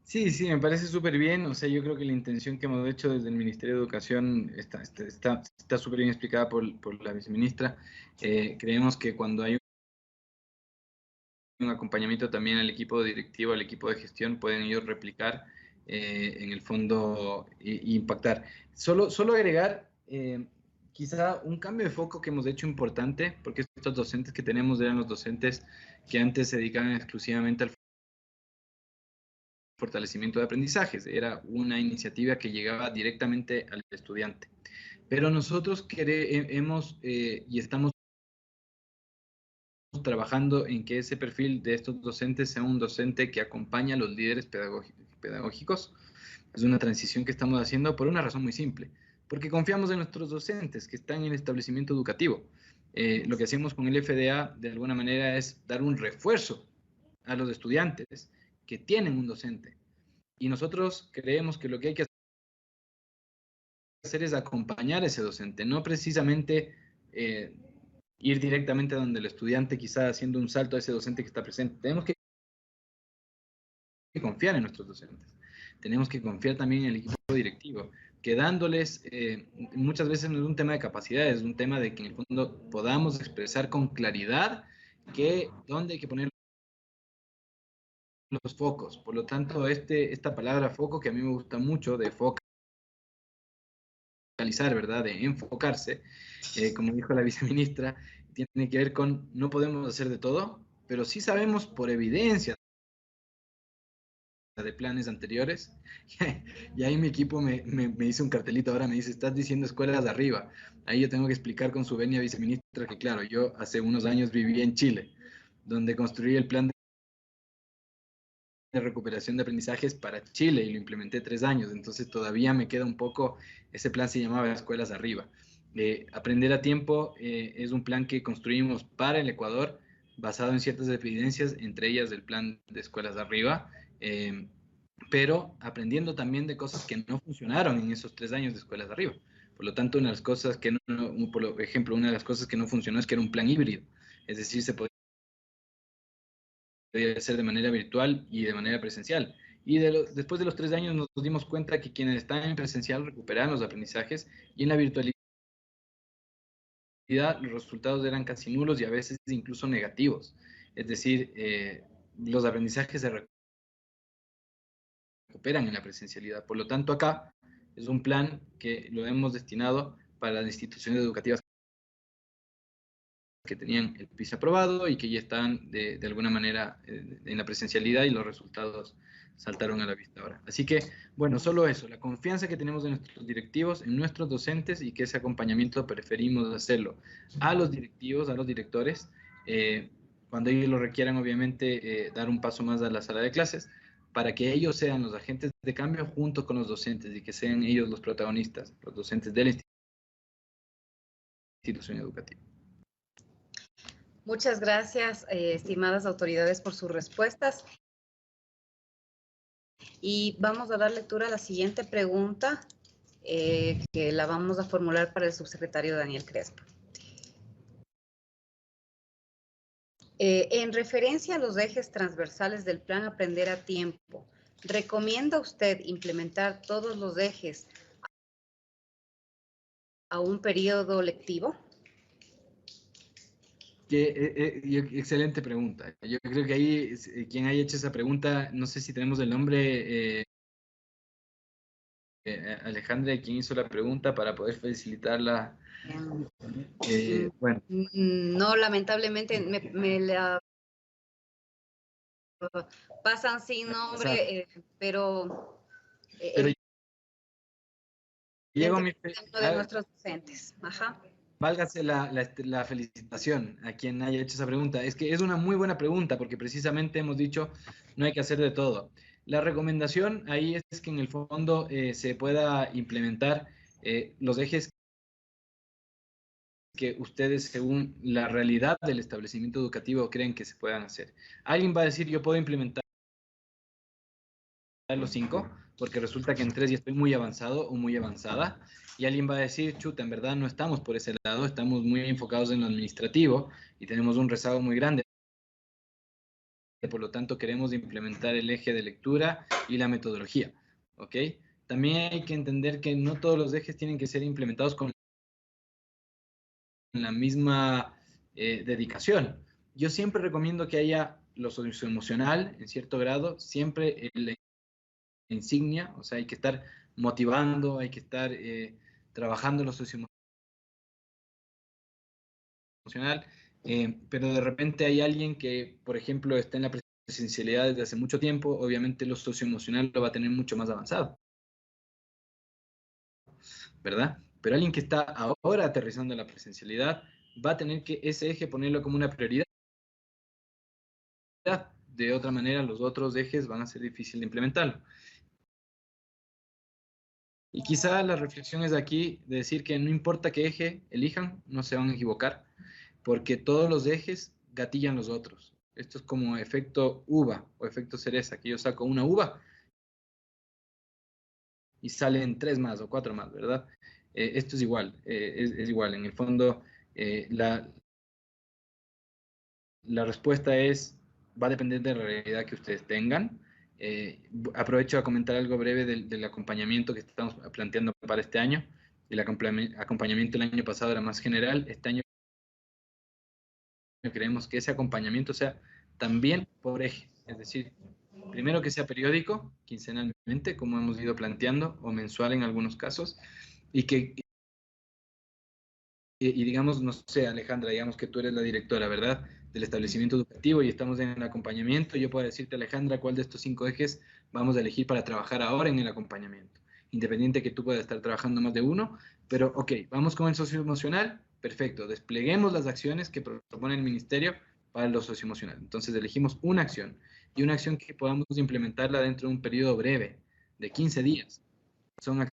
Sí, me parece súper bien. O sea, yo creo que la intención que hemos hecho desde el Ministerio de Educación está súper bien explicada por la viceministra. Creemos que cuando hay un acompañamiento también al equipo directivo, al equipo de gestión, pueden ellos replicar en el fondo e impactar. Solo agregar quizá un cambio de foco que hemos hecho importante, porque estos docentes que tenemos eran los docentes que antes se dedicaban exclusivamente al fortalecimiento de aprendizajes. Era una iniciativa que llegaba directamente al estudiante. Pero nosotros hemos y estamos trabajando en que ese perfil de estos docentes sea un docente que acompaña a los líderes pedagógicos. Es una transición que estamos haciendo por una razón muy simple, porque confiamos en nuestros docentes que están en el establecimiento educativo. Lo que hacemos con el FDA, de alguna manera, es dar un refuerzo a los estudiantes que tienen un docente. Y nosotros creemos que lo que hay que hacer es acompañar a ese docente, no precisamente ir directamente a donde el estudiante, quizá haciendo un salto a ese docente que está presente. Tenemos que confiar en nuestros docentes. Tenemos que confiar también en el equipo directivo, que dándoles, muchas veces no es un tema de capacidades, es un tema de que en el fondo podamos expresar con claridad dónde hay que poner los focos. Por lo tanto, esta palabra foco, que a mí me gusta mucho, de focalizar, ¿verdad? De enfocarse, como dijo la viceministra, tiene que ver con no podemos hacer de todo, pero sí sabemos por evidencia de planes anteriores, y ahí mi equipo me hizo un cartelito, ahora me dice, estás diciendo escuelas de arriba. Ahí yo tengo que explicar con su venia viceministra que claro, yo hace unos años viví en Chile, donde construí el plan de recuperación de aprendizajes para Chile y lo implementé 3 años, entonces todavía me queda un poco, ese plan se llamaba Escuelas Arriba. Aprender a tiempo es un plan que construimos para el Ecuador, basado en ciertas evidencias, entre ellas el plan de Escuelas Arriba, pero aprendiendo también de cosas que no funcionaron en esos 3 años de Escuelas Arriba. Por lo tanto, una de las cosas que por ejemplo, una de las cosas que no funcionó es que era un plan híbrido, es decir, se podía hacer de manera virtual y de manera presencial. Y después de los 3 años nos dimos cuenta que quienes están en presencial recuperan los aprendizajes y en la virtualidad los resultados eran casi nulos y a veces incluso negativos. Es decir, los aprendizajes se recuperan en la presencialidad. Por lo tanto, acá es un plan que lo hemos destinado para las instituciones educativas que tenían el PISA aprobado y que ya están de alguna manera en la presencialidad y los resultados saltaron a la vista ahora. Así que, bueno, solo eso, la confianza que tenemos en nuestros directivos, en nuestros docentes y que ese acompañamiento preferimos hacerlo a los directivos, a los directores, cuando ellos lo requieran, obviamente, dar un paso más a la sala de clases, para que ellos sean los agentes de cambio junto con los docentes y que sean ellos los protagonistas, los docentes de la institución educativa. Muchas gracias, estimadas autoridades, por sus respuestas. Y vamos a dar lectura a la siguiente pregunta, que la vamos a formular para el subsecretario Daniel Crespo. En referencia a los ejes transversales del Plan Aprender a Tiempo, ¿recomienda usted implementar todos los ejes a un periodo lectivo? Excelente pregunta. Yo creo que ahí quien haya hecho esa pregunta, no sé si tenemos el nombre, Alejandra, quien hizo la pregunta para poder facilitarla. Bueno. No, lamentablemente me la pasan sin nombre, pero llego uno de nuestros docentes. Ajá. Válgase la felicitación a quien haya hecho esa pregunta. Es que es una muy buena pregunta porque precisamente hemos dicho no hay que hacer de todo. La recomendación ahí es que en el fondo se pueda implementar los ejes que ustedes, según la realidad del establecimiento educativo, creen que se puedan hacer. Alguien va a decir, yo puedo implementar los 5, porque resulta que en 3 ya estoy muy avanzado o muy avanzada, y alguien va a decir, chuta, en verdad no estamos por ese lado, estamos muy enfocados en lo administrativo y tenemos un rezago muy grande. Por lo tanto, queremos implementar el eje de lectura y la metodología, ¿ok? También hay que entender que no todos los ejes tienen que ser implementados con la misma dedicación. Yo siempre recomiendo que haya lo socioemocional, en cierto grado, siempre la insignia, o sea, hay que estar motivando, hay que estar trabajando lo socioemocional, pero de repente hay alguien que, por ejemplo, está en la presencialidad desde hace mucho tiempo, obviamente lo socioemocional lo va a tener mucho más avanzado, ¿verdad? Pero alguien que está ahora aterrizando en la presencialidad va a tener que ese eje ponerlo como una prioridad. de otra manera los otros ejes van a ser difíciles de implementarlo. Y quizá la reflexión es aquí de decir que no importa qué eje elijan, no se van a equivocar, porque todos los ejes gatillan los otros. Esto es como efecto uva o efecto cereza, que yo saco una uva y salen 3 más o 4 más, ¿verdad? Esto es igual, es igual. En el fondo, la respuesta va a depender de la realidad que ustedes tengan. Aprovecho a comentar algo breve del acompañamiento que estamos planteando para este año. El acompañamiento el año pasado era más general. Este año queremos que ese acompañamiento sea también por eje. Es decir, primero que sea periódico, quincenalmente, como hemos ido planteando, o mensual en algunos casos, y digamos, no sé, Alejandra, digamos que tú eres la directora, ¿verdad?, del establecimiento educativo y estamos en el acompañamiento. Yo puedo decirte, Alejandra, cuál de estos 5 ejes vamos a elegir para trabajar ahora en el acompañamiento. Independiente que tú puedas estar trabajando más de uno, pero ok, vamos con el socioemocional, perfecto, despleguemos las acciones que propone el ministerio para lo socioemocional. Entonces elegimos una acción y una acción que podamos implementarla dentro de un periodo breve, de 15 días. Son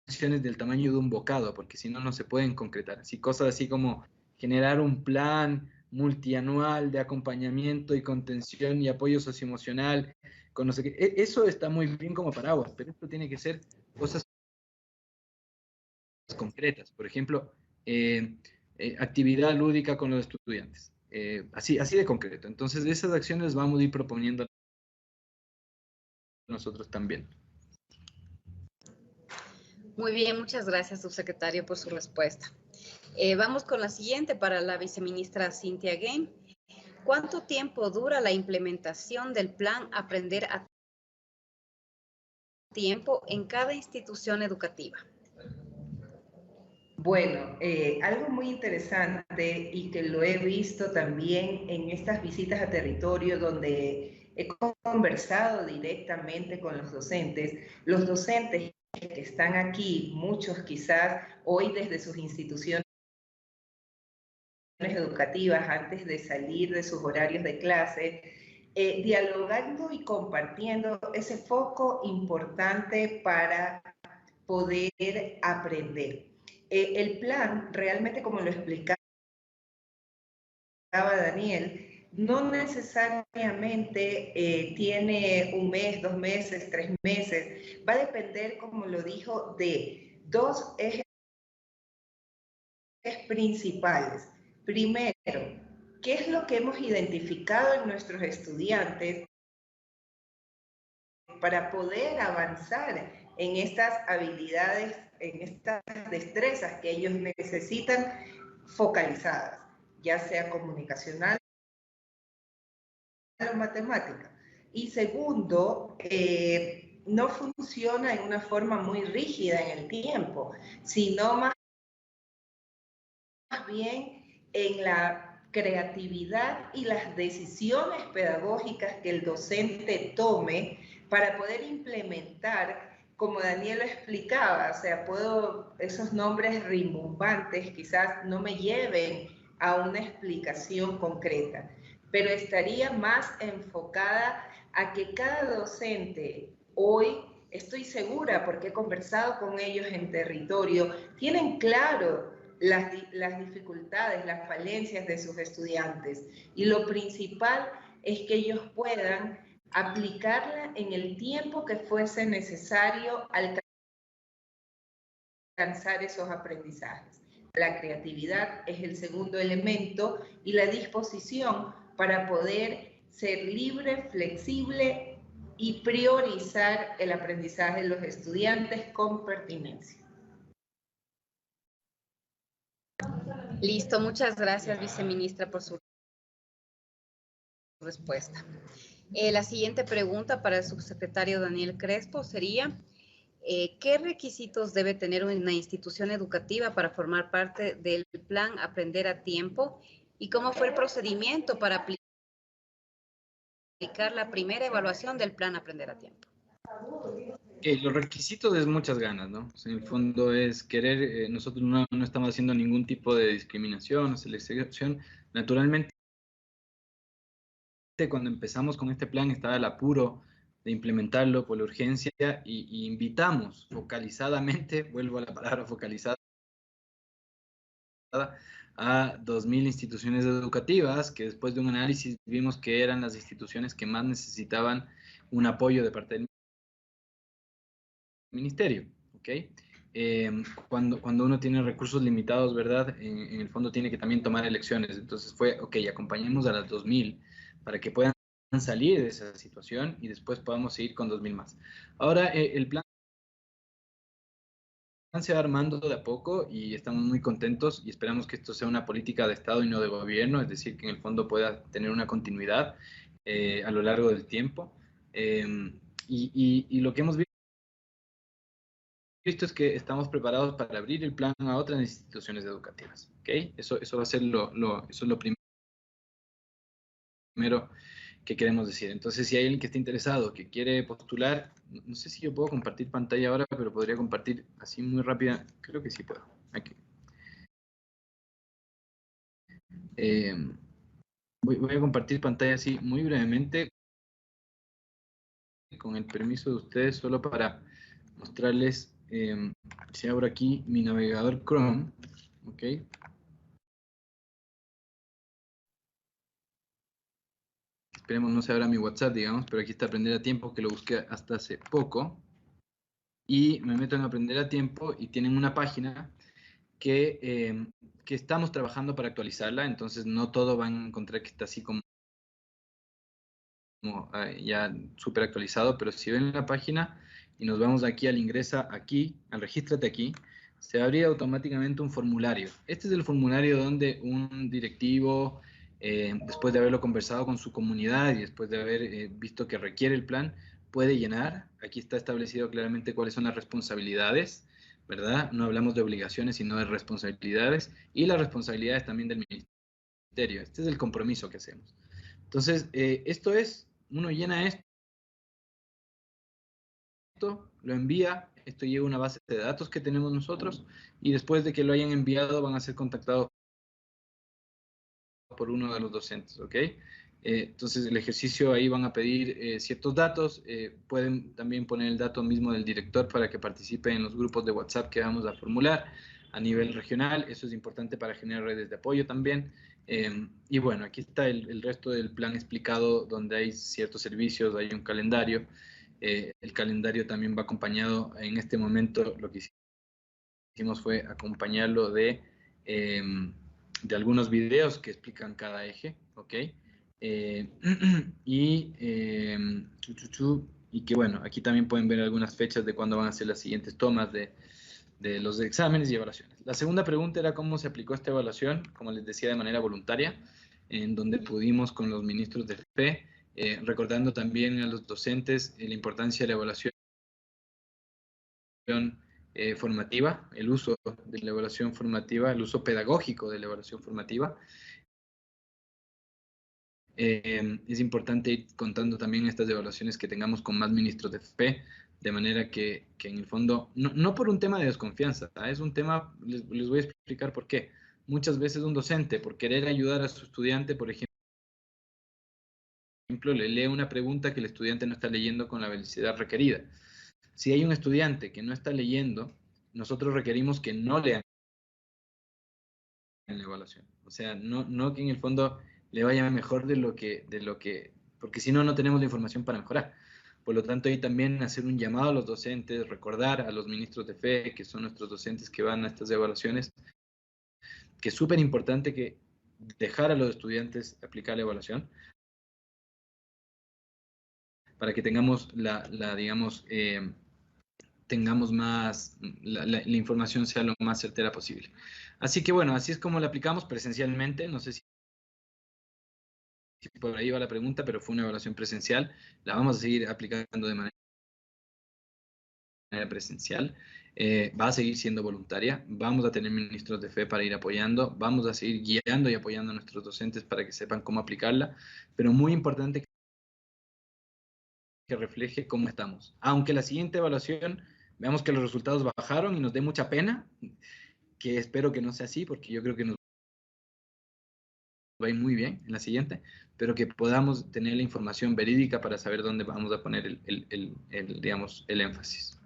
acciones del tamaño de un bocado, porque si no, no se pueden concretar. Así, cosas así como generar un plan multianual de acompañamiento y contención y apoyo socioemocional, con no sé qué. Eso está muy bien como paraguas, pero esto tiene que ser cosas concretas. Por ejemplo, actividad lúdica con los estudiantes. Así de concreto. Entonces, esas acciones vamos a ir proponiendo nosotros también. Muy bien, muchas gracias, subsecretario, por su respuesta. Vamos con la siguiente para la viceministra Cynthia Game. ¿Cuánto tiempo dura la implementación del plan Aprender a Tiempo en cada institución educativa? Bueno, algo muy interesante y que lo he visto también en estas visitas a territorio donde he conversado directamente con los docentes que están aquí, muchos quizás hoy desde sus instituciones educativas antes de salir de sus horarios de clase, dialogando y compartiendo ese foco importante para poder aprender. El plan, realmente como lo explicaba Daniel, no necesariamente tiene 1 mes, 2 meses, 3 meses. Va a depender, como lo dijo, de 2 ejes principales. Primero, ¿qué es lo que hemos identificado en nuestros estudiantes para poder avanzar en estas habilidades, en estas destrezas que ellos necesitan focalizadas, ya sea comunicacional o matemática? Y segundo, no funciona en una forma muy rígida en el tiempo, sino más bien en la creatividad y las decisiones pedagógicas que el docente tome para poder implementar, como Daniel lo explicaba, o sea, esos nombres rimbombantes quizás no me lleven a una explicación concreta, pero estaría más enfocada a que cada docente hoy, estoy segura porque he conversado con ellos en territorio, tienen claro las dificultades, las falencias de sus estudiantes. Y lo principal es que ellos puedan aplicarla en el tiempo que fuese necesario alcanzar esos aprendizajes. La creatividad es el segundo elemento y la disposición para poder ser libre, flexible y priorizar el aprendizaje de los estudiantes con pertinencia. Listo, muchas gracias, viceministra, por su respuesta. La siguiente pregunta para el subsecretario Daniel Crespo sería, ¿qué requisitos debe tener una institución educativa para formar parte del plan Aprender a Tiempo? ¿Y cómo fue el procedimiento para aplicar la primera evaluación del plan Aprender a Tiempo? Los requisitos es muchas ganas, ¿no? O sea, en el fondo es querer, nosotros no estamos haciendo ningún tipo de discriminación o selección. Naturalmente, cuando empezamos con este plan estaba el apuro de implementarlo por la urgencia y invitamos focalizadamente, vuelvo a la palabra focalizada, a 2.000 instituciones educativas, que después de un análisis vimos que eran las instituciones que más necesitaban un apoyo de parte del ministerio, ¿ok? Cuando uno tiene recursos limitados, ¿verdad? En el fondo tiene que también tomar elecciones. Entonces fue, ok, acompañemos a las 2.000 para que puedan salir de esa situación y después podamos seguir con 2.000 más. Ahora, el plan se va armando de a poco y estamos muy contentos y esperamos que esto sea una política de Estado y no de gobierno, es decir, que en el fondo pueda tener una continuidad a lo largo del tiempo. Y lo que hemos visto es que estamos preparados para abrir el plan a otras instituciones educativas. ¿Okay? Eso va a ser eso es lo primero que queremos decir. Entonces, si hay alguien que esté interesado, que quiere postular, no sé si yo puedo compartir pantalla ahora, pero podría compartir así muy rápida. Creo que sí puedo. Aquí. Voy a compartir pantalla así muy brevemente, con el permiso de ustedes, solo para mostrarles, si abro aquí mi navegador Chrome, ¿ok? Esperemos no se abra mi WhatsApp, digamos, pero aquí está Aprender a Tiempo, que lo busqué hasta hace poco. Y me meto en Aprender a Tiempo y tienen una página que estamos trabajando para actualizarla, entonces no todo van a encontrar que está así como ya súper actualizado, pero si ven la página y nos vamos aquí al ingresa aquí, al regístrate aquí, se abrirá automáticamente un formulario. Este es el formulario donde un directivo, después de haberlo conversado con su comunidad y después de haber visto que requiere el plan, puede llenar. Aquí está establecido claramente cuáles son las responsabilidades, ¿verdad? No hablamos de obligaciones, sino de responsabilidades y las responsabilidades también del ministerio. Este es el compromiso que hacemos. Entonces, esto es, uno llena esto, lo envía, esto lleva una base de datos que tenemos nosotros y después de que lo hayan enviado van a ser contactados por uno de los docentes, ¿ok? Entonces el ejercicio ahí van a pedir ciertos datos, pueden también poner el dato mismo del director para que participe en los grupos de WhatsApp que vamos a formular a nivel regional, eso es importante para generar redes de apoyo también. Y bueno, aquí está el resto del plan explicado donde hay ciertos servicios, hay un calendario. El calendario también va acompañado, en este momento lo que hicimos fue acompañarlo de algunos videos que explican cada eje, ¿ok? Y que bueno, aquí también pueden ver algunas fechas de cuándo van a ser las siguientes tomas de los exámenes y evaluaciones. La segunda pregunta era cómo se aplicó esta evaluación, como les decía, de manera voluntaria, en donde pudimos con los ministros de FE, recordando también a los docentes la importancia de la evaluación formativa, el uso de la evaluación formativa, el uso pedagógico de la evaluación formativa. Es importante ir contando también estas evaluaciones que tengamos con más ministros de FP, de manera que en el fondo, no por un tema de desconfianza, es un tema, les voy a explicar por qué. Muchas veces un docente, por querer ayudar a su estudiante, por ejemplo, le lee una pregunta que el estudiante no está leyendo con la velocidad requerida. Si hay un estudiante que no está leyendo, nosotros requerimos que no lean en la evaluación. O sea, no que en el fondo le vaya mejor de lo que, porque si no, no tenemos la información para mejorar. Por lo tanto, ahí también hacer un llamado a los docentes, recordar a los ministros de FE, que son nuestros docentes que van a estas evaluaciones, que es súper importante que dejar a los estudiantes aplicar la evaluación para que tengamos digamos, tengamos más, la información sea lo más certera posible. Así que bueno, así es como la aplicamos presencialmente. No sé si por ahí va la pregunta, pero fue una evaluación presencial. La vamos a seguir aplicando de manera presencial. Va a seguir siendo voluntaria. Vamos a tener ministros de FE para ir apoyando. Vamos a seguir guiando y apoyando a nuestros docentes para que sepan cómo aplicarla. Pero muy importante que refleje cómo estamos. Aunque la siguiente evaluación veamos que los resultados bajaron y nos dé mucha pena, que espero que no sea así, porque yo creo que nos va a ir muy bien en la siguiente, pero que podamos tener la información verídica para saber dónde vamos a poner digamos, el énfasis.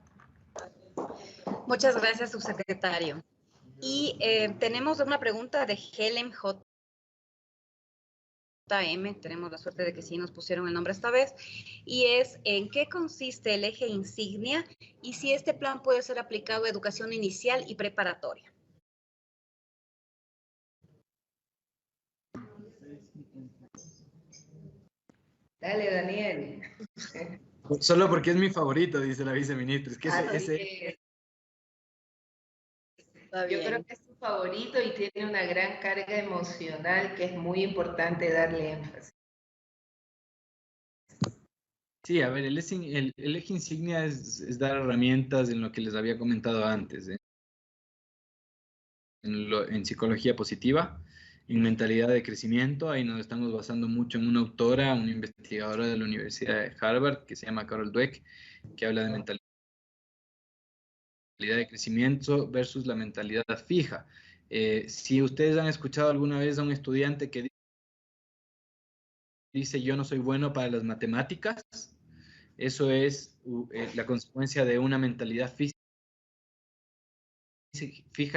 Muchas gracias, subsecretario. Y tenemos una pregunta de Helen JM, tenemos la suerte de que sí nos pusieron el nombre esta vez, y es ¿en qué consiste el eje insignia y si este plan puede ser aplicado a educación inicial y preparatoria? Dale, Daniel. Solo porque es mi favorito, dice la viceministra. Es que yo creo que es su favorito y tiene una gran carga emocional que es muy importante darle énfasis. Sí, a ver, el eje insignia es dar herramientas en lo que les había comentado antes, en psicología positiva, en mentalidad de crecimiento. Ahí nos estamos basando mucho en una autora, una investigadora de la Universidad de Harvard, que se llama Carol Dweck, que habla de mentalidad de crecimiento versus la mentalidad fija. Si ustedes han escuchado alguna vez a un estudiante que dice yo no soy bueno para las matemáticas, eso es la consecuencia de una mentalidad fija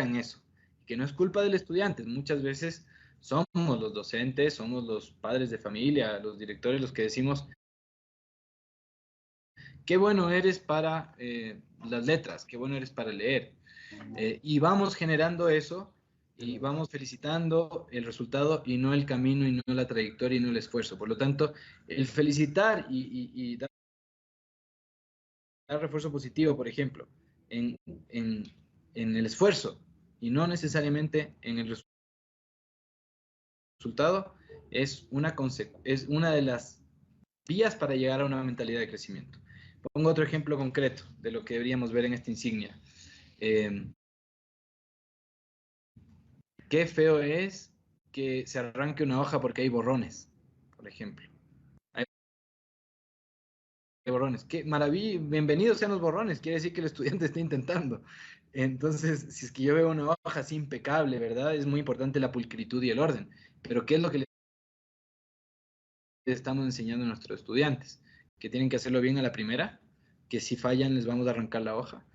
en eso, que no es culpa del estudiante. Muchas veces somos los docentes, somos los padres de familia, los directores los que decimos qué bueno eres para las letras, qué bueno eres para leer. Y vamos generando eso y vamos felicitando el resultado y no el camino y no la trayectoria y no el esfuerzo. Por lo tanto, el felicitar y dar refuerzo positivo, por ejemplo, en el esfuerzo y no necesariamente en el resultado, es una de las vías para llegar a una mentalidad de crecimiento. Pongo otro ejemplo concreto de lo que deberíamos ver en esta insignia. Qué feo es que se arranque una hoja porque hay borrones, por ejemplo. Hay borrones. Qué maravilla, bienvenidos sean los borrones, quiere decir que el estudiante está intentando. Entonces, si es que yo veo una hoja así impecable, ¿verdad? Es muy importante la pulcritud y el orden. Pero ¿qué es lo que le estamos enseñando a nuestros estudiantes? Que tienen que hacerlo bien a la primera, que si fallan les vamos a arrancar la hoja.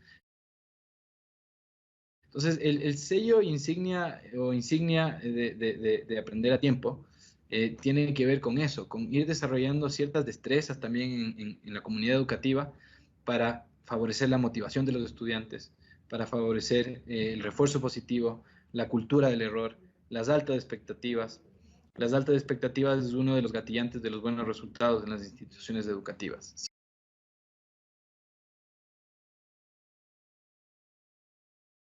Entonces, el sello insignia o insignia de aprender a tiempo tiene que ver con eso, con ir desarrollando ciertas destrezas también en la comunidad educativa para favorecer la motivación de los estudiantes, para favorecer el refuerzo positivo, la cultura del error, las altas expectativas. Las altas expectativas es uno de los gatillantes de los buenos resultados en las instituciones educativas.